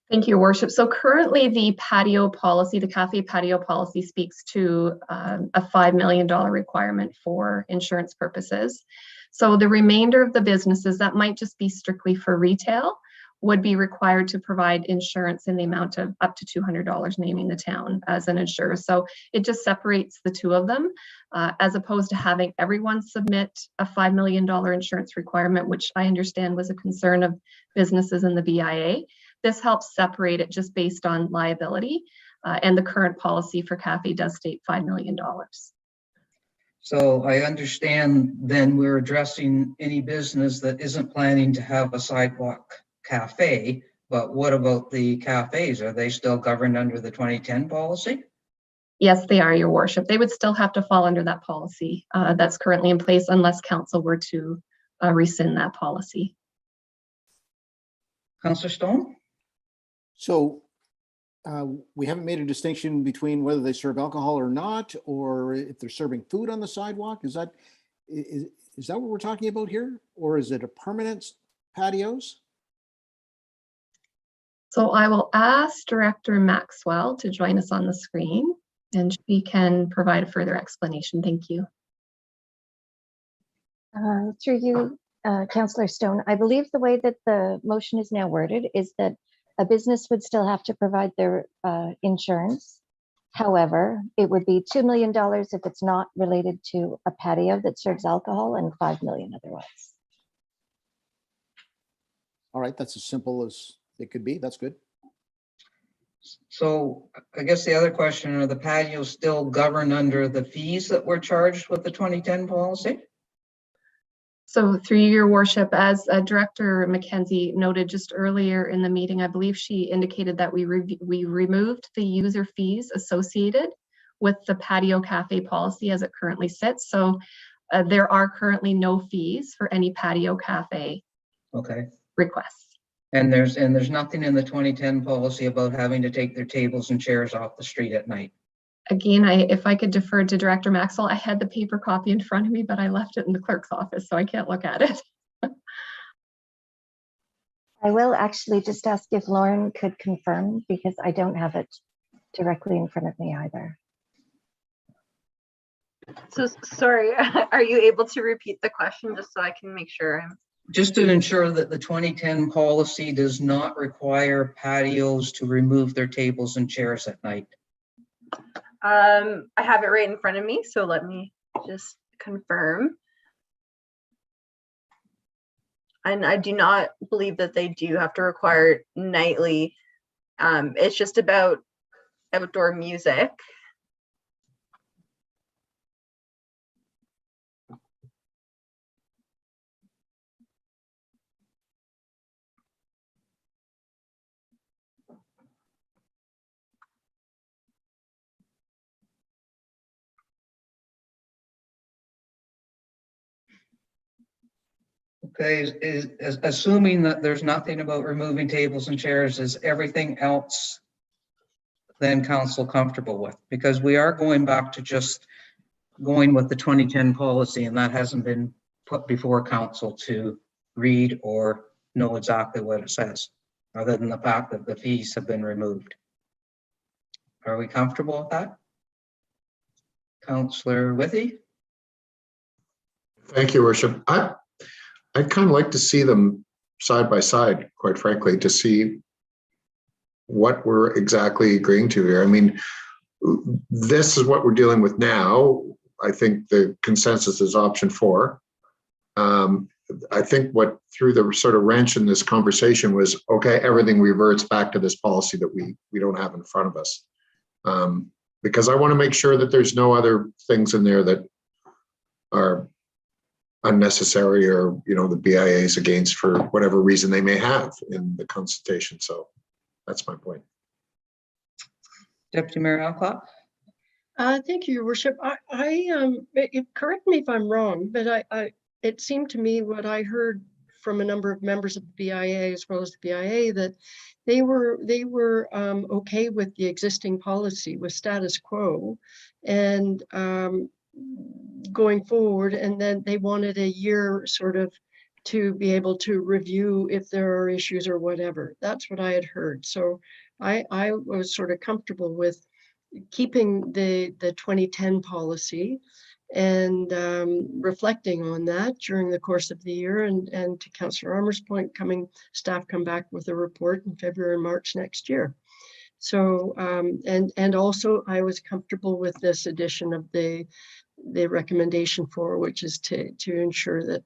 Thank you, Your Worship. So currently the patio policy, the cafe patio policy speaks to a $5 million requirement for insurance purposes. So the remainder of the businesses that might just be strictly for retail would be required to provide insurance in the amount of up to $200, naming the town as an insurer. So it just separates the two of them, as opposed to having everyone submit a $5 million insurance requirement, which I understand was a concern of businesses in the BIA. This helps separate it just based on liability, and the current policy for cafe does state $5 million. So I understand then we're addressing any business that isn't planning to have a sidewalk cafe, but what about the cafes? Are they still governed under the 2010 policy? Yes, they are, Your Worship. They would still have to fall under that policy that's currently in place unless council were to rescind that policy. Councillor Stone? So we haven't made a distinction between whether they serve alcohol or not, or if they're serving food on the sidewalk. Is that what we're talking about here? Or is it a permanent patios? So I will ask Director Maxwell to join us on the screen, and she can provide a further explanation. Thank you. Through you, Councillor Stone, I believe the way that the motion is now worded is that a business would still have to provide their insurance. However, it would be $2 million if it's not related to a patio that serves alcohol, and $5 million otherwise. All right, that's as simple as it could be. That's good. So I guess the other question, are the patios still governed under the fees that were charged with the 2010 policy? So through Your Worship, as Director McKenzie noted just earlier in the meeting, I believe she indicated that we removed the user fees associated with the patio cafe policy as it currently sits. So there are currently no fees for any patio cafe. Okay. requests. And there's nothing in the 2010 policy about having to take their tables and chairs off the street at night. Again, if I could defer to Director Maxwell, I had the paper copy in front of me, but I left it in the clerk's office, so I can't look at it. I will actually just ask if Lauren could confirm, because I don't have it directly in front of me either. So sorry, are you able to repeat the question just so I can make sure I'm Just to ensure that the 2010 policy does not require patios to remove their tables and chairs at night. I have it right in front of me, so let me just confirm. And I do not believe that they do have to require it nightly. It's just about outdoor music. Okay, is assuming that there's nothing about removing tables and chairs, is everything else then council comfortable with? Because we are going back to just going with the 2010 policy, and that hasn't been put before council to read or know exactly what it says, other than the fact that the fees have been removed. Are we comfortable with that? Councillor Withy? Thank you, Worship. I'd kind of like to see them side by side, quite frankly, to see what we're exactly agreeing to here. I mean, this is what we're dealing with now. I think the consensus is option 4. I think what threw the sort of wrench in this conversation was, okay, everything reverts back to this policy that we don't have in front of us. Because I want to make sure that there's no other things in there that are unnecessary, or the BIA is against for whatever reason they may have in the consultation. So that's my point. Deputy Mayor Alcott? Thank you, Your Worship. Correct me if I'm wrong, but it seemed to me what I heard from a number of members of the BIA as well as the BIA that they were okay with the existing policy, with status quo, and going forward, and then they wanted a year sort of to be able to review if there are issues or whatever. That's what I had heard. So I was sort of comfortable with keeping the 2010 policy and reflecting on that during the course of the year. And to Councillor Armour's point, staff come back with a report in February, March next year. So and also I was comfortable with this addition of the recommendation 4, which is to ensure that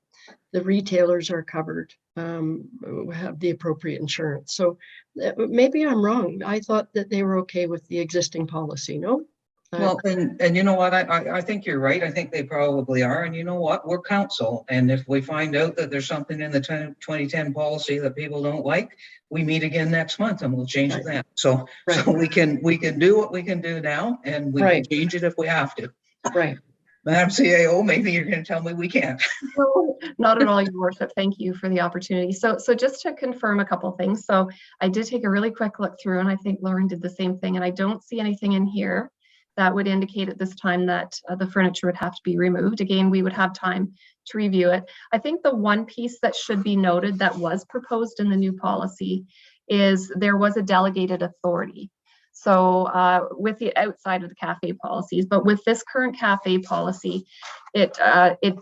the retailers are covered, have the appropriate insurance. So maybe I'm wrong. I thought that they were okay with the existing policy. No? Well, and you know what, I think you're right. I think they probably are. And you know what, we're council. And if we find out that there's something in the 2010 policy that people don't like, we meet again next month and we'll change it then. So we can do what we can do now, and we can change it if we have to. Right. Madam CAO, maybe you're going to tell me we can't. No, not at all, Your Worship. Thank you for the opportunity. So just to confirm a couple things. So I did take a really quick look through, and I think Lauren did the same thing, and I don't see anything in here that would indicate at this time that the furniture would have to be removed. Again, we would have time to review it. I think the one piece that should be noted that was proposed in the new policy is there was a delegated authority. So with the outside of the cafe policies, but with this current cafe policy, it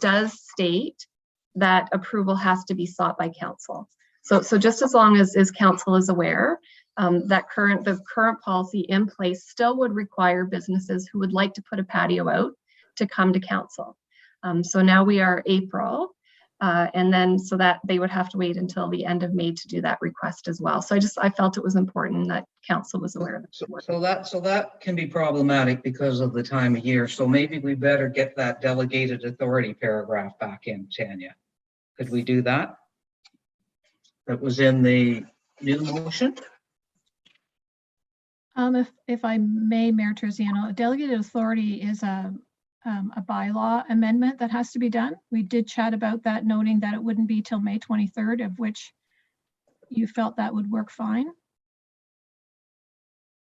does state that approval has to be sought by council. So just as long as council is aware, the current policy in place still would require businesses who would like to put a patio out to come to council. So now we are April, and then so that they would have to wait until the end of May to do that request as well. So I felt it was important that council was aware of it. So that can be problematic because of the time of year. So maybe we better get that delegated authority paragraph back in, Tanya. Could we do that? That was in the new motion. If I may, Mayor Terziano, a delegated authority is a bylaw amendment that has to be done. We did chat about that, noting that it wouldn't be till May 23rd, of which you felt that would work fine.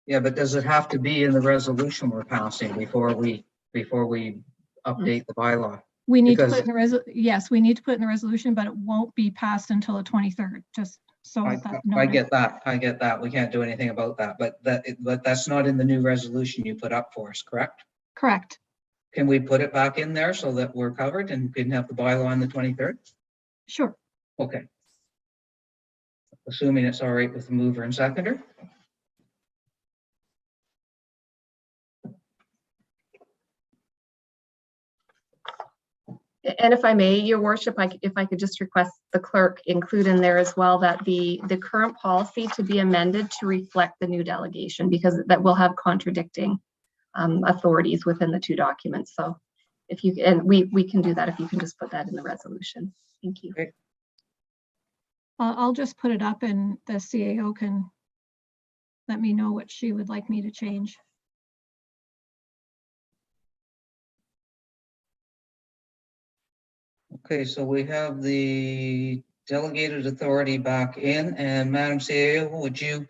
Yeah, but does it have to be in the resolution we're passing before we update the bylaw? We need to Because put in the yes, we need to put in the resolution, but it won't be passed until the 23rd, just so I that get that. I get that. We can't do anything about that, but that's not in the new resolution you put up for us, correct? Correct. Can we put it back in there so that we're covered and can have the bylaw on the 23rd? Sure. Okay. Assuming it's all right with the mover and seconder. And if I may, Your Worship, if I could just request the clerk include in there as well that the current policy to be amended to reflect the new delegation, because that will have contradicting authorities within the two documents. So if you, and we can do that if you can just put that in the resolution. Thank you. Okay. I'll just put it up and the CAO can let me know what she would like me to change. Okay, so we have the delegated authority back in, and Madam CAO, would you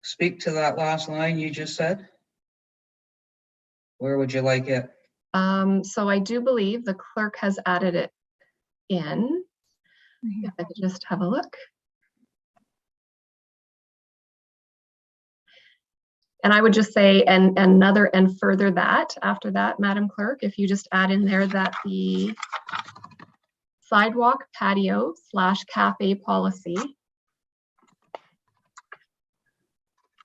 speak to that last line you just said? Where would you like it? So I do believe the clerk has added it in. If I could just have a look. And I would just say, and further that, after that, Madam Clerk, if you just add in there that the sidewalk, patio / cafe policy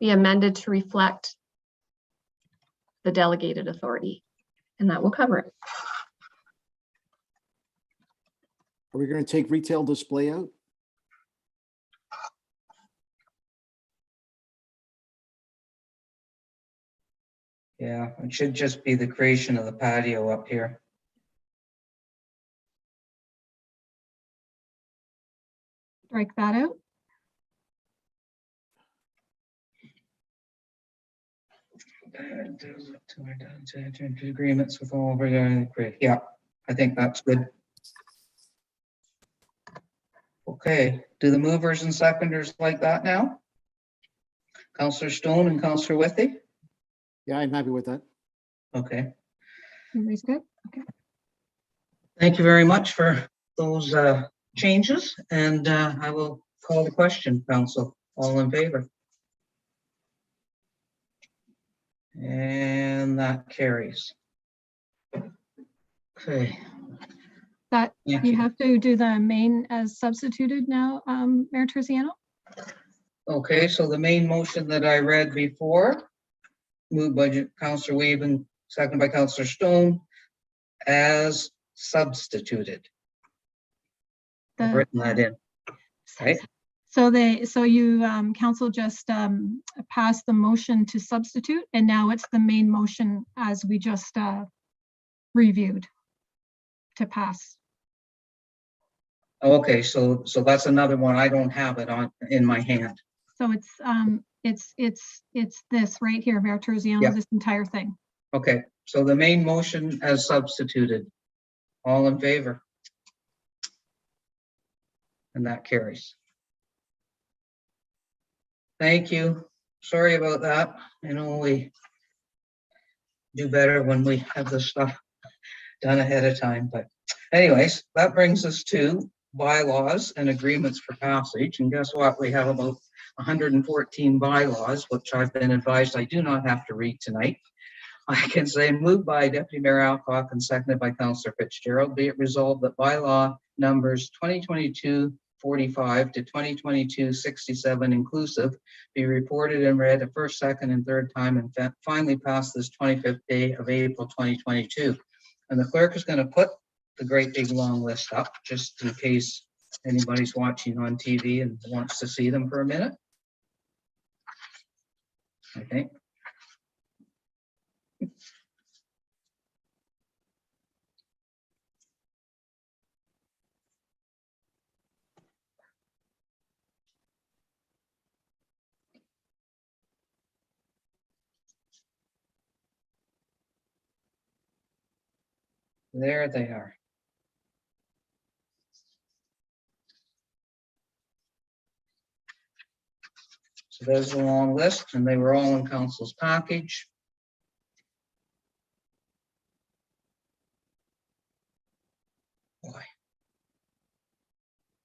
be amended to reflect the delegated authority, and that will cover it. Are we going to take retail display out? Yeah, it should just be the creation of the patio up here. Strike that out. Agreements with all of our, yeah, I think that's good. Okay, do the movers and seconders like that now? Councillor Stone and Councillor Withy? Yeah, I'm happy with that. Okay. Everybody's good? Okay. Thank you very much for those changes, and I will call the question, Council. All in favor? And that carries. Okay. That Thank you have to do the main as substituted now, Mayor Terziano? Okay, so the main motion that I read before, moved by Councillor Weaven, second by Councillor Stone, as substituted. I've written that in. Right. So you council just passed the motion to substitute, and now it's the main motion as we just reviewed to pass. Okay, so that's another one. I don't have it on in my hand. So it's this right here, Mayor Terziano, Yeah. this entire thing. Okay, so the main motion as substituted. All in favor? And that carries. Thank you. Sorry about that. I know we do better when we have this stuff done ahead of time, but anyways, that brings us to bylaws and agreements for passage. And guess what? We have about 114 bylaws, which I've been advised I do not have to read tonight. I can say moved by Deputy Mayor Alcock and seconded by Councillor Fitzgerald, be it resolved that bylaw numbers 2022-45 to 2022-67 inclusive be reported and read a first, second, and third time and finally passed this 25th day of April 2022. And the clerk is going to put the great big long list up just in case anybody's watching on TV and wants to see them for a minute. I think. There they are. So there's a long list, and they were all in council's package. Boy,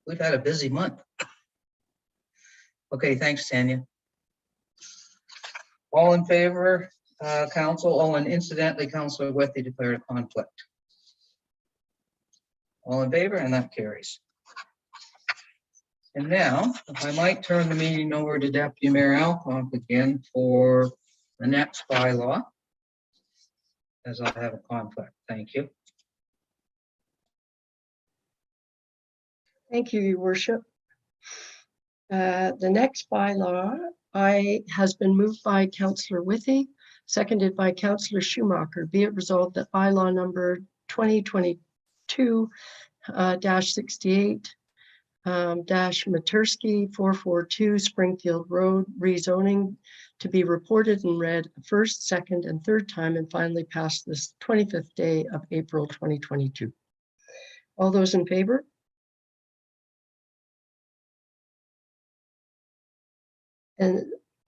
we've had a busy month. Okay, thanks, Tanya. All in favor, council? Oh, and incidentally, Councillor Wethy declared a conflict. All in favor, and that carries. And now, if I might turn the meeting over to Deputy Mayor Alcock again for the next bylaw, as I have a conflict. Thank you. Thank you, Your Worship. The next bylaw has been moved by Councillor Withy, seconded by Councillor Schumacher. Be it resolved that bylaw number 2022-68 Matursky 442 Springfield Road rezoning to be reported and read first, second, and third time and finally passed this 25th day of April 2022. All those in favor? And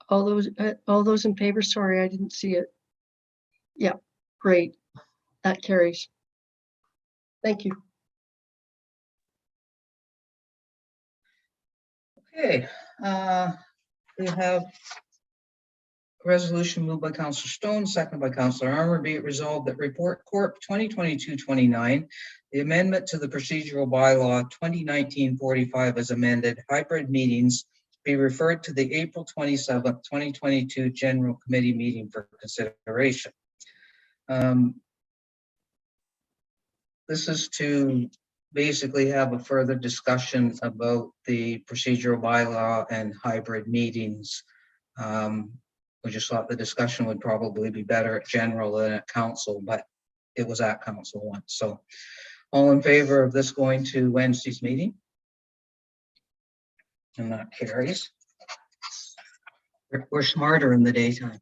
all those in favor, sorry, I didn't see it. Yeah, great. That carries. Thank you. Okay, we have a resolution moved by Councillor Stone, seconded by Councillor Armour. Be it resolved that Report Corp 2022-29, the amendment to the procedural bylaw 2019-45 as amended, hybrid meetings be referred to the April 27th, 2022 General Committee meeting for consideration. This is to basically have a further discussion about the procedural bylaw and hybrid meetings. We just thought the discussion would probably be better at general than at council, but it was at council once. So all in favor of this going to Wednesday's meeting? And that carries. We're smarter in the daytime.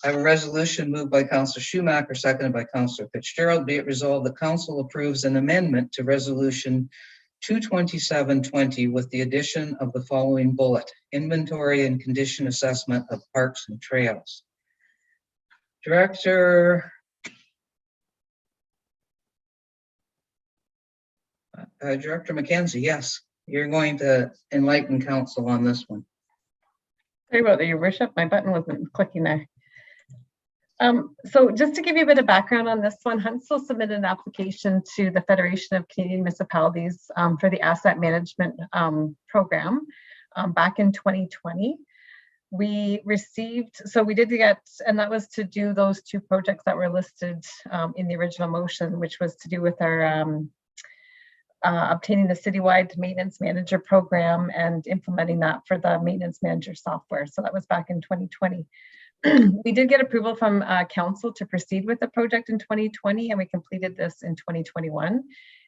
I have a resolution moved by Councillor Schumacher, seconded by Councillor Fitzgerald. Be it resolved the council approves an amendment to resolution 22720 with the addition of the following bullet: inventory and condition assessment of parks and trails. Director McKenzie, yes, you're going to enlighten council on this one. Sorry about that, Your Worship. My button wasn't clicking there. So just to give you a bit of background on this one, Huntsville submitted an application to the Federation of Canadian Municipalities for the asset management program back in 2020. We received, so we did get, and that was to do those two projects that were listed in the original motion, which was to do with our obtaining the citywide maintenance manager program and implementing that for the maintenance manager software. So that was back in 2020. We did get approval from council to proceed with the project in 2020, and we completed this in 2021.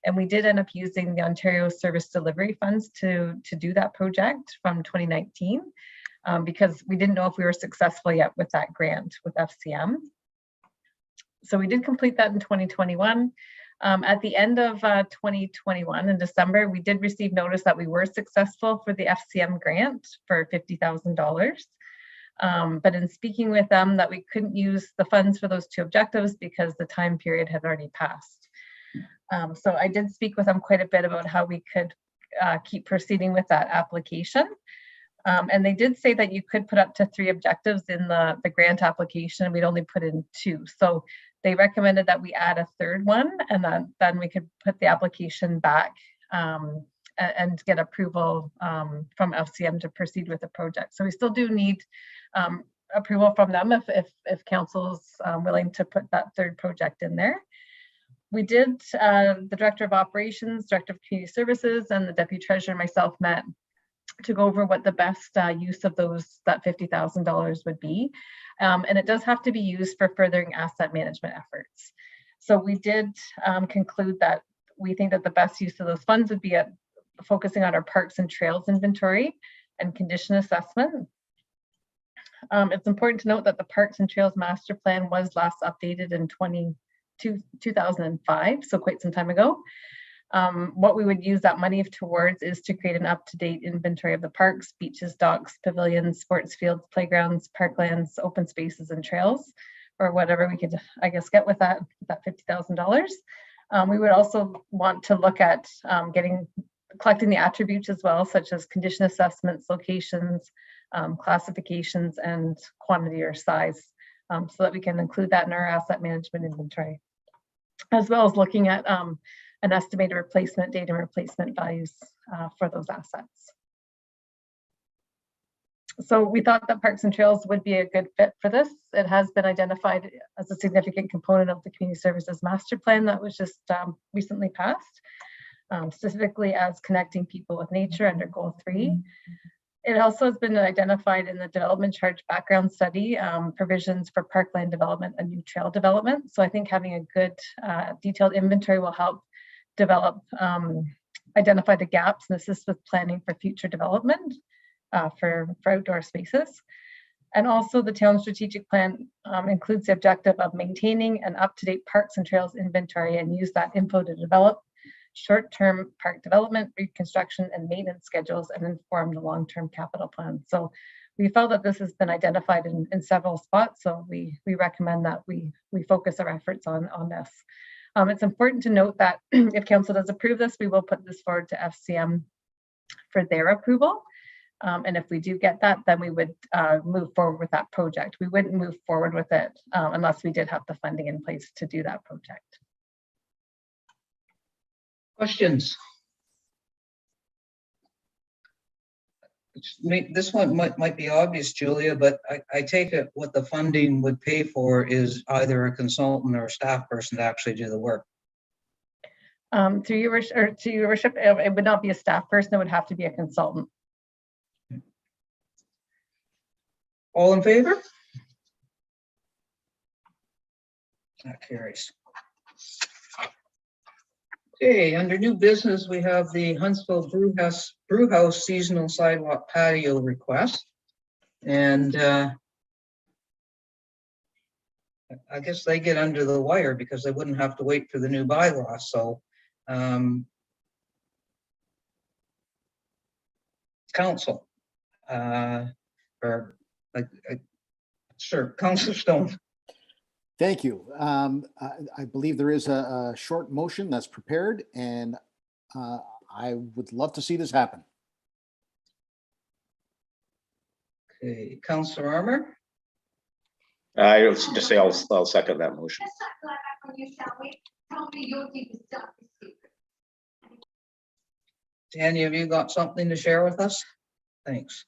And we did end up using the Ontario Service Delivery Funds to do that project from 2019 because we didn't know if we were successful yet with that grant with FCM. So we did complete that in 2021. At the end of 2021 in December, we did receive notice that we were successful for the FCM grant for $50,000. But in speaking with them that we couldn't use the funds for those two objectives because the time period had already passed. So I did speak with them quite a bit about how we could keep proceeding with that application. And they did say that you could put up to 3 objectives in the grant application. We'd only put in 2. So they recommended that we add a 3rd one, and then we could put the application back and get approval from FCM to proceed with the project. So we still do need approval from them if council's willing to put that 3rd project in there. We did, the Director of Operations, Director of Community Services, and the Deputy Treasurer and myself met to go over what the best use of that $50,000 would be. And it does have to be used for furthering asset management efforts. So we did conclude that we think that the best use of those funds would be at focusing on our parks and trails inventory and condition assessment. It's important to note that the Parks and Trails Master Plan was last updated in 2005, so quite some time ago. What we would use that money towards is to create an up-to-date inventory of the parks, beaches, docks, pavilions, sports fields, playgrounds, parklands, open spaces, and trails, or whatever we could, I guess, get with that $50,000. We would also want to look at collecting the attributes as well, such as condition assessments, locations, classifications, and quantity or size, so that we can include that in our asset management inventory, as well as looking at an estimated replacement date and replacement values for those assets. So we thought that Parks and Trails would be a good fit for this. It has been identified as a significant component of the Community Services Master Plan that was just recently passed, specifically as connecting people with nature under Goal 3. It also has been identified in the development charge background study, provisions for parkland development and new trail development. So I think having a good detailed inventory will help develop, identify the gaps and assist with planning for future development for outdoor spaces. And also the town strategic plan includes the objective of maintaining an up-to-date parks and trails inventory and use that info to develop short-term park development, reconstruction, and maintenance schedules and inform the long-term capital plan. So we felt that this has been identified in several spots, so we recommend that we focus our efforts on this. It's important to note that if council does approve this, we will put this forward to FCM for their approval. And if we do get that, then we would move forward with that project. We wouldn't move forward with it unless we did have the funding in place to do that project. Questions? This one might be obvious, Julia, but I take it what the funding would pay for is either a consultant or a staff person to actually do the work. To your worship, it would not be a staff person, it would have to be a consultant. All in favor? That carries. Okay, under new business, we have the Huntsville Brewhouse seasonal sidewalk patio request. And I guess they get under the wire because they wouldn't have to wait for the new bylaws. So council, sure, Councilor Stone. Thank you. I believe there is a short motion that's prepared, and I would love to see this happen. Okay, Councilor Armour. I was just say I'll second that motion. Danny, have you got something to share with us? Thanks.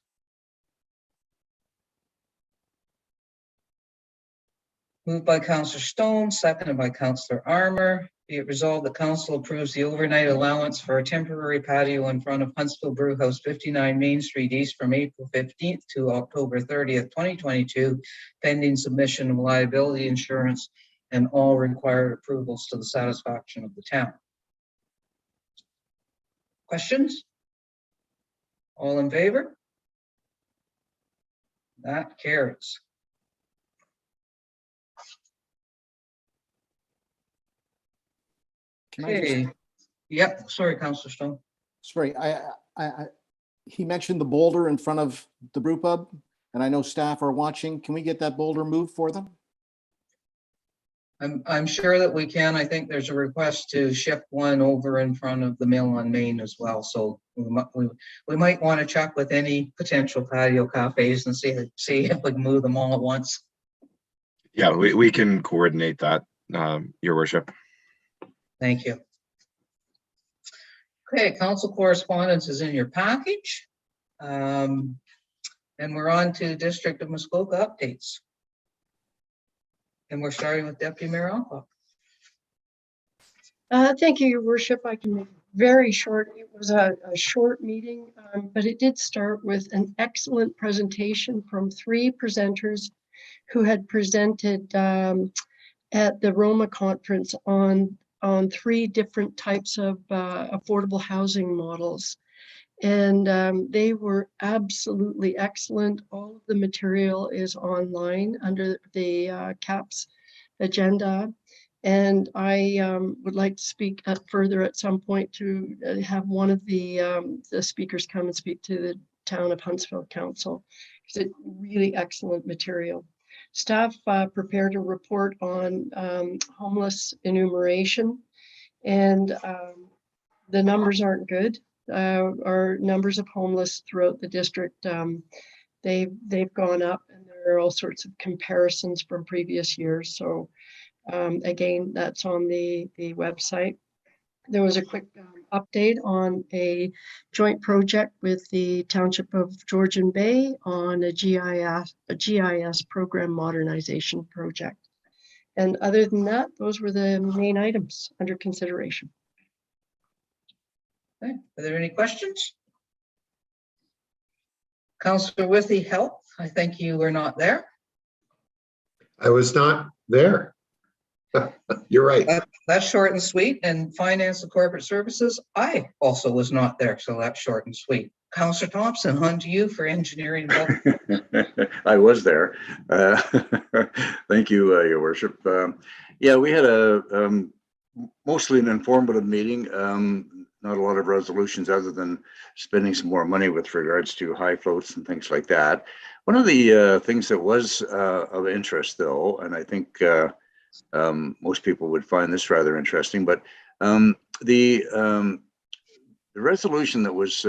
Moved by Councilor Stone, seconded by Councilor Armour. Be it resolved, the council approves the overnight allowance for a temporary patio in front of Huntsville Brewhouse, 59 Main Street East, from April 15th to October 30th, 2022, pending submission of liability insurance and all required approvals to the satisfaction of the town. Questions? All in favor? That carries. Okay. Yep. Sorry, Councilor Stone. Sorry, he mentioned the boulder in front of the brew pub, and I know staff are watching. Can we get that boulder moved for them? I'm sure that we can. I think there's a request to shift one over in front of the mill on Main as well. So we might want to check with any potential patio cafes and see if we can move them all at once. Yeah, we can coordinate that, Your Worship. Thank you. Okay, council correspondence is in your package. And we're on to District of Muskoka updates. And we're starting with Deputy Mayor Alcock. Thank you, Your Worship. I can make it very short. It was a short meeting, but it did start with an excellent presentation from 3 presenters who had presented at the Roma conference on 3 different types of affordable housing models. And they were absolutely excellent. All of the material is online under the CAPS agenda. And I would like to speak further at some point to have one of the speakers come and speak to the Town of Huntsville Council. It's a really excellent material. Staff prepared a report on homeless enumeration, and the numbers aren't good. Our numbers of homeless throughout the district, they've gone up, and there are all sorts of comparisons from previous years. So again, that's on the website. There was a quick update on a joint project with the Township of Georgian Bay on a GIS program modernization project. And other than that, those were the main items under consideration. Okay. Are there any questions? Councillor Withy, Health, I think you were not there. I was not there. You're right. That's short and sweet. And Finance and Corporate Services, I also was not there, so that's short and sweet. Councillor Thompson, on to you for engineering. I was there. Thank you, Your Worship. Yeah, we had a mostly an informative meeting. Not a lot of resolutions other than spending some more money with regards to high floats and things like that. One of the things that was of interest, though, and I think most people would find this rather interesting, but the resolution that was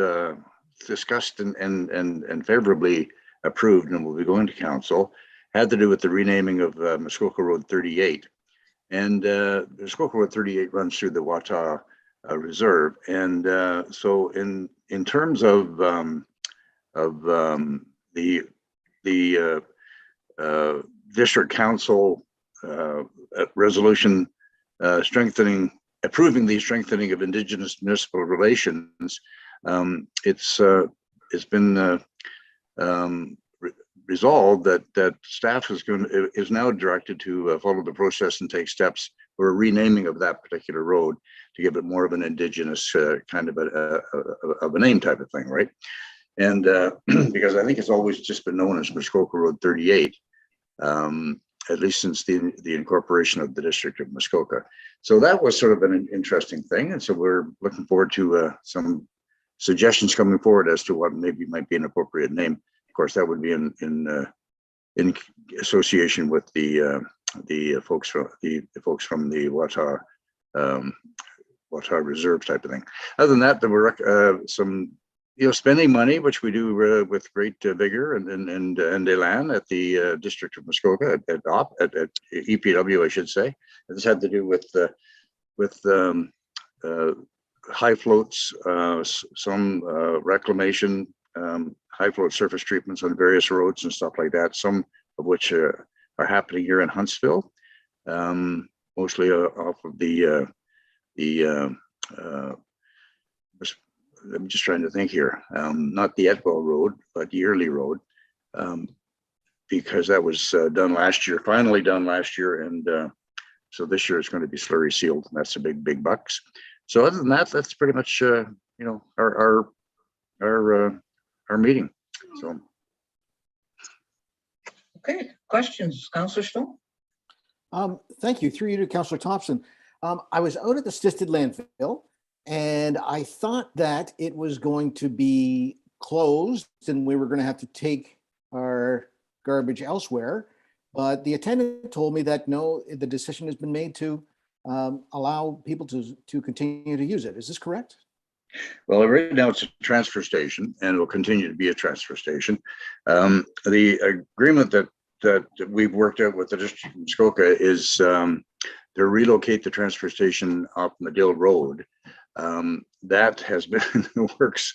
discussed and favorably approved and will be going to council had to do with the renaming of Muskoka Road 38. And Muskoka Road 38 runs through the Wata Reserve. And so in terms of the district council resolution approving the strengthening of Indigenous municipal relations, it's been resolved that staff is now directed to follow the process and take steps for a renaming of that particular road to give it more of an Indigenous kind of a name type of thing, right? And because I think it's always just been known as Muskoka Road 38. At least since the incorporation of the district of Muskoka. So that was sort of an interesting thing. And so we're looking forward to some suggestions coming forward as to what maybe might be an appropriate name. Of course, that would be in association with the folks from the Wata Reserve type of thing. Other than that, there were some spending money, which we do with great vigor and elan at the District of Muskoka at EPW, I should say. This had to do with high floats, some reclamation, high float surface treatments on various roads and stuff like that. Some of which are happening here in Huntsville, mostly off of the I'm just trying to think here, not the Etwell Road, but Yearly Road, because that was done last year, finally done last year. And so this year it's going to be slurry sealed, and that's a big bucks. So other than that, that's pretty much, our meeting. So. Okay, questions, Councillor Stone? Thank you. Through you to Councillor Thompson. I was out at the Stisted landfill, and I thought that it was going to be closed and we were going to have to take our garbage elsewhere. But the attendant told me that no, the decision has been made to allow people to continue to use it. Is this correct? Well, right now it's a transfer station and it will continue to be a transfer station. The agreement that we've worked out with the District of Muskoka is to relocate the transfer station off Medill Road. That has been in the works.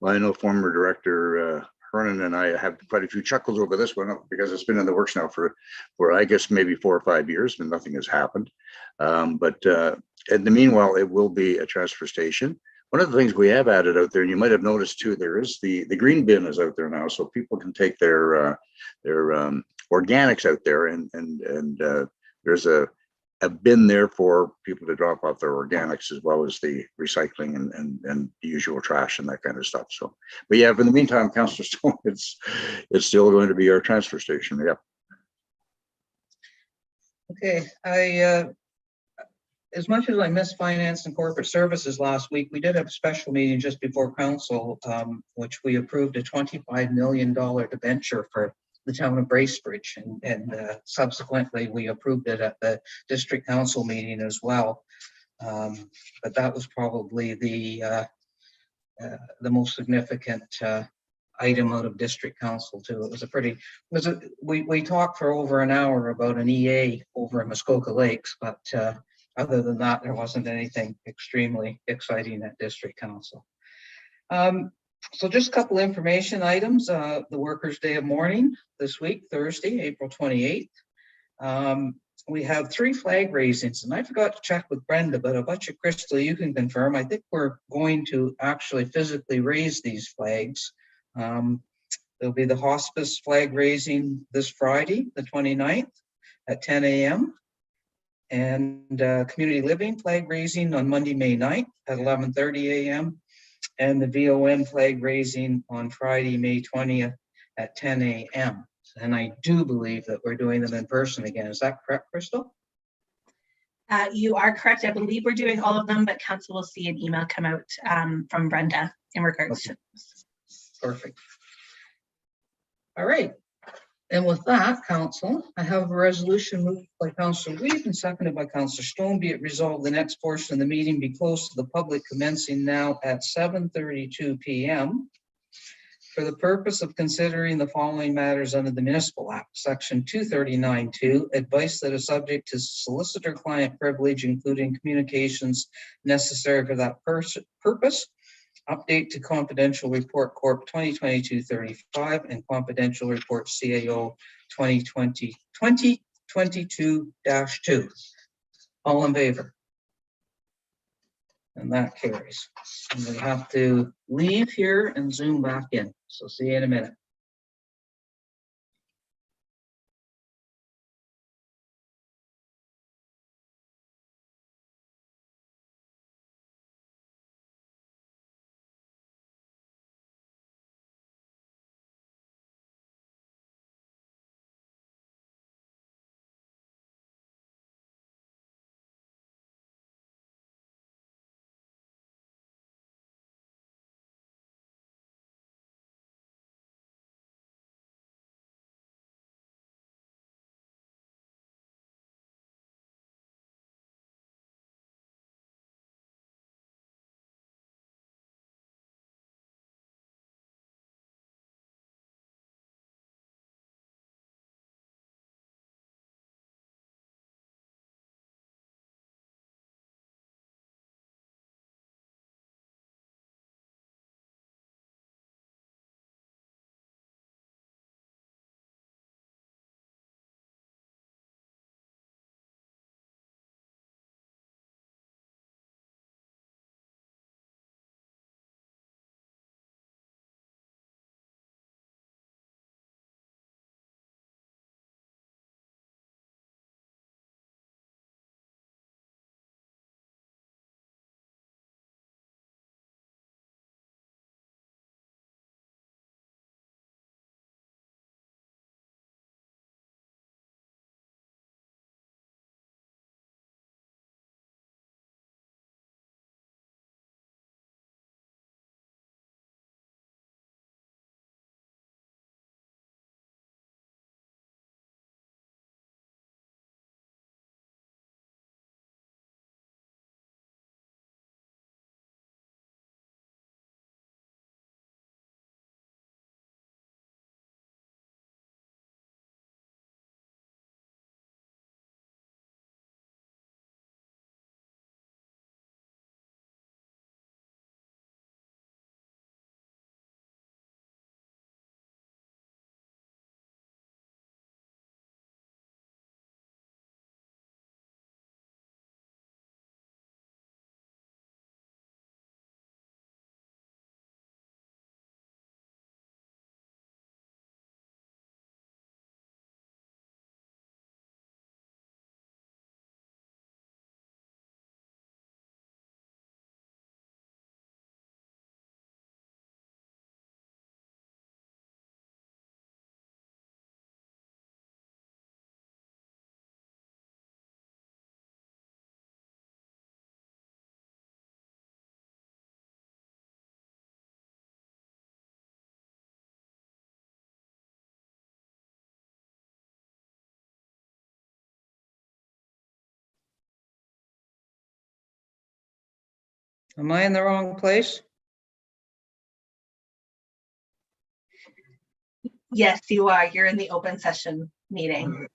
Well, I know former Director Vernon and I have quite a few chuckles over this one because it's been in the works now for I guess maybe 4 or 5 years and nothing has happened. But in the meanwhile, it will be a transfer station. One of the things we have added out there, and you might have noticed too, there is the green bin is out there now, so people can take their organics out there, and there's a bin there for people to drop off their organics as well as the recycling and the usual trash and that kind of stuff. So, but yeah, in the meantime, Councillor Stone, it's still going to be our transfer station. Yeah. Okay, I as much as I missed finance and corporate services last week, we did have a special meeting just before council, which we approved a $25 million debenture for the town of Bracebridge, and subsequently we approved it at the district council meeting as well. But that was probably the most significant item out of district council too. It was we talked for over an hour about an EA over in Muskoka Lakes, but other than that, there wasn't anything extremely exciting at district council. So just a couple information items. The Workers' Day of Mourning this week, Thursday, April 28th. We have 3 flag raisings, and I forgot to check with Brenda, but I bet you, Crystal, you can confirm. I think we're going to actually physically raise these flags. There'll be the hospice flag raising this Friday, the 29th at 10 a.m. and community living flag raising on Monday, May 9th at 11:30 a.m. and the VOM flag raising on Friday, May 20th at 10 a.m. And I do believe that we're doing them in person again. Is that correct, Crystal? You are correct. I believe we're doing all of them, but council will see an email come out from Brenda in regards to this. Perfect. All right. And with that, council, I have a resolution moved by Councillor Weed and seconded by Councillor Stone. Be it resolved, the next portion of the meeting be closed to the public commencing now at 7:32 p.m. for the purpose of considering the following matters under the Municipal Act, Section 239(2), advice that is subject to solicitor-client privilege, including communications necessary for that purpose, update to Confidential Report Corp 2022-35 and Confidential Report CAO 2022-2. All in favor? And that carries. And we have to leave here and zoom back in. So see you in a minute. Am I in the wrong place? Yes, you are. You're in the open session meeting.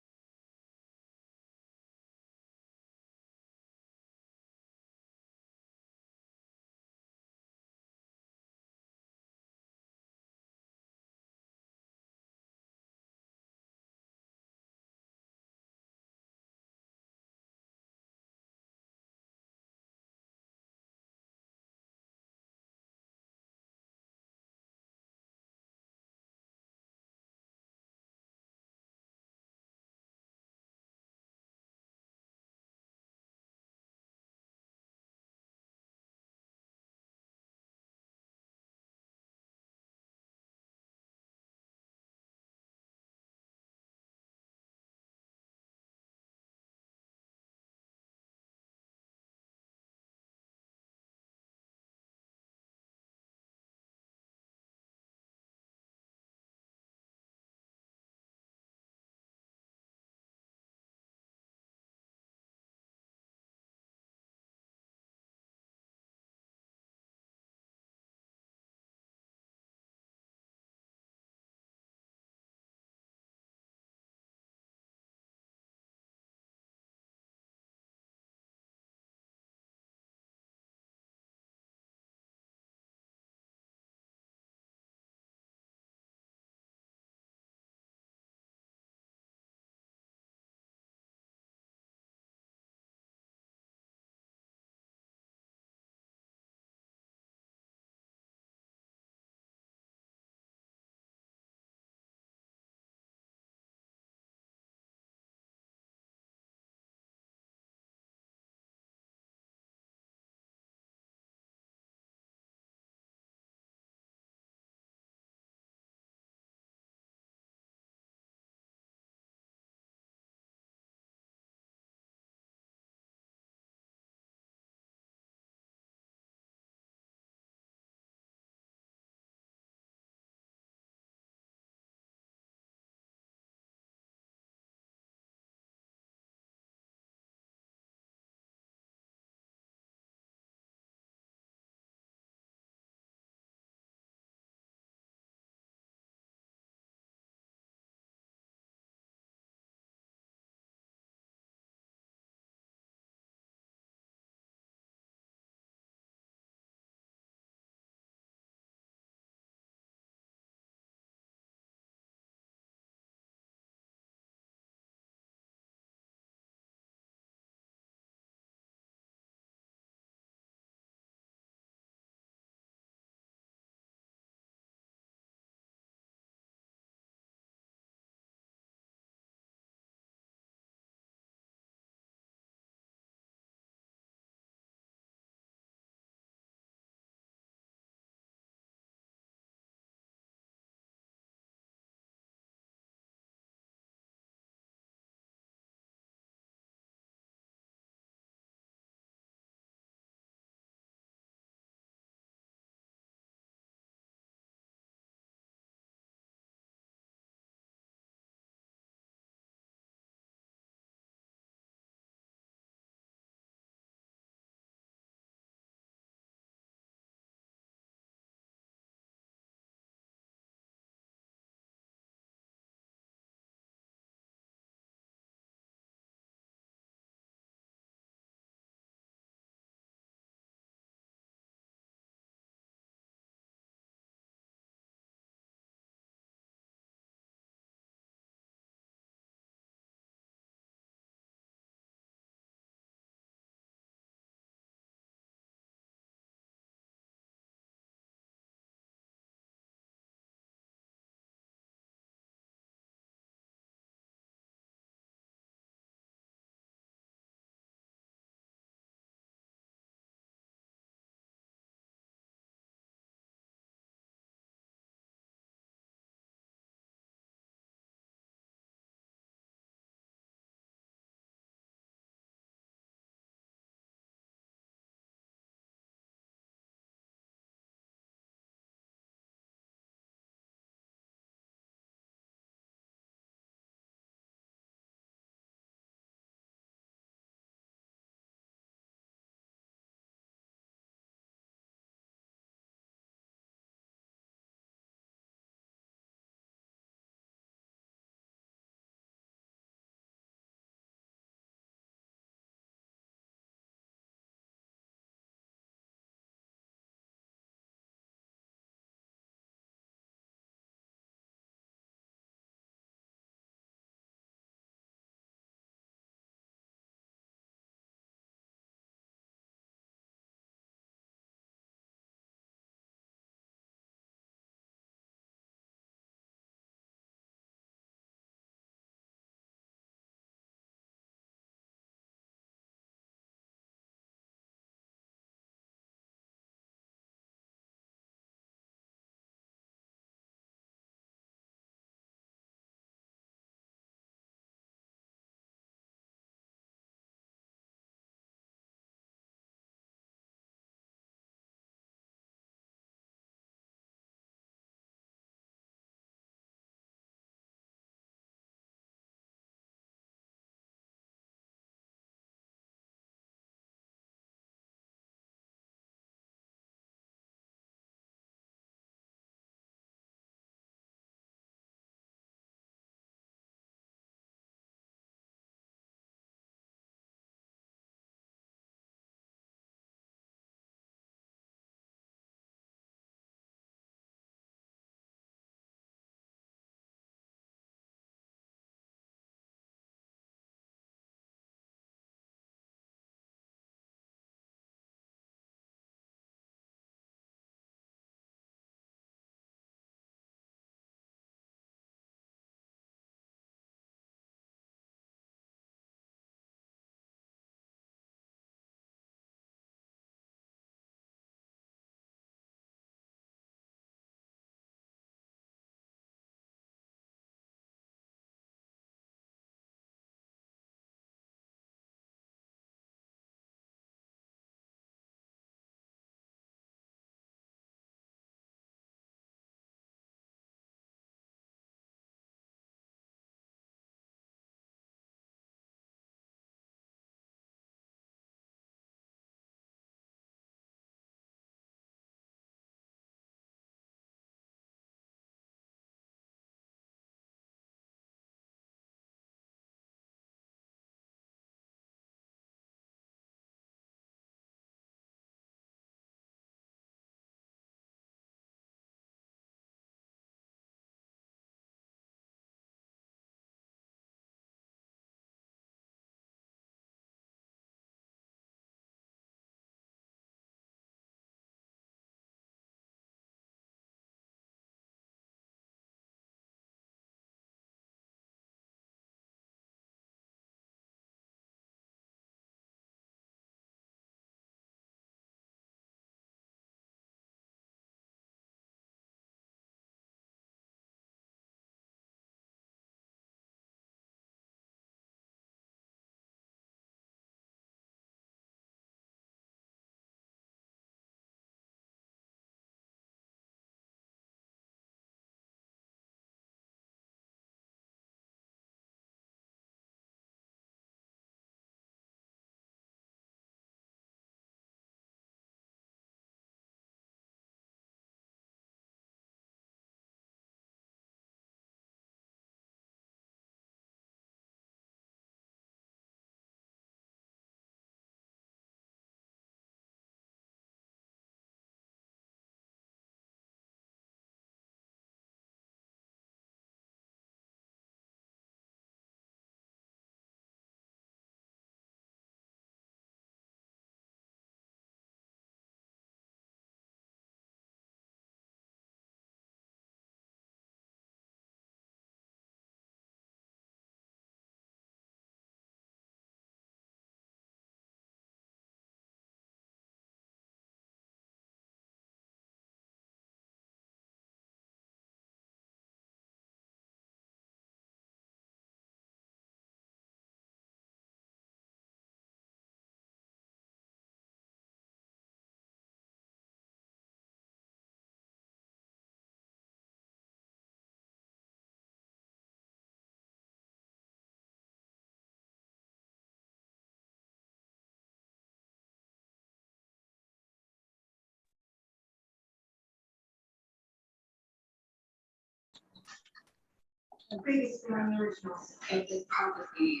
Previously on the original, it probably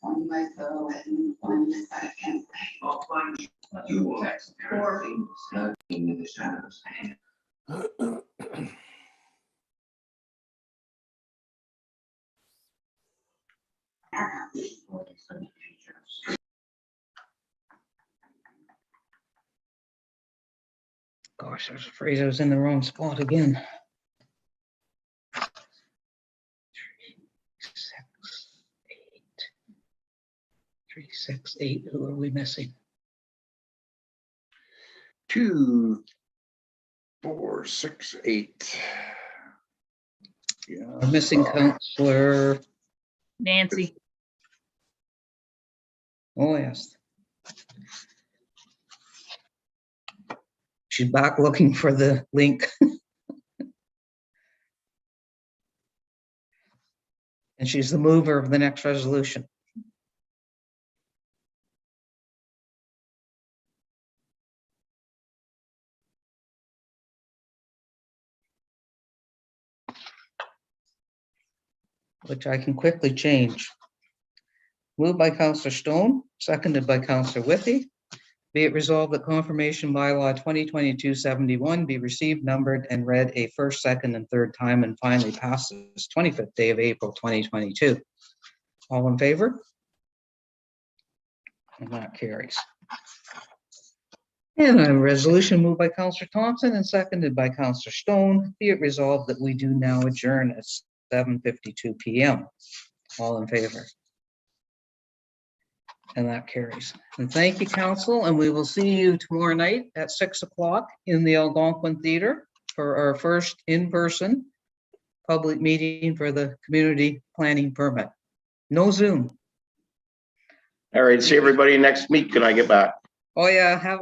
one by so and one side can. You will text in the shadows. Gosh, I was afraid I was in the wrong spot again. 368. Who are we missing? 2, 4, 6, 8. Yeah. We're missing Counselor Nancy. Oh, yes. She's back looking for the link. And she's the mover of the next resolution. Which I can quickly change. Moved by Councillor Stone, seconded by Councillor Withy. Be it resolved that confirmation bylaw 2022-71 be received, numbered, and read a first, second, and third time, and finally passes 25th day of April 2022. All in favor? And that carries. And a resolution moved by Councillor Thompson and seconded by Councillor Stone. Be it resolved that we do now adjourn at 7:52 p.m. All in favor? And that carries. And thank you, Council. And we will see you tomorrow night at 6 o'clock in the Algonquin Theater for our first in-person public meeting for the community planning permit. No Zoom. All right, see everybody next week. Can I get back? Oh yeah, have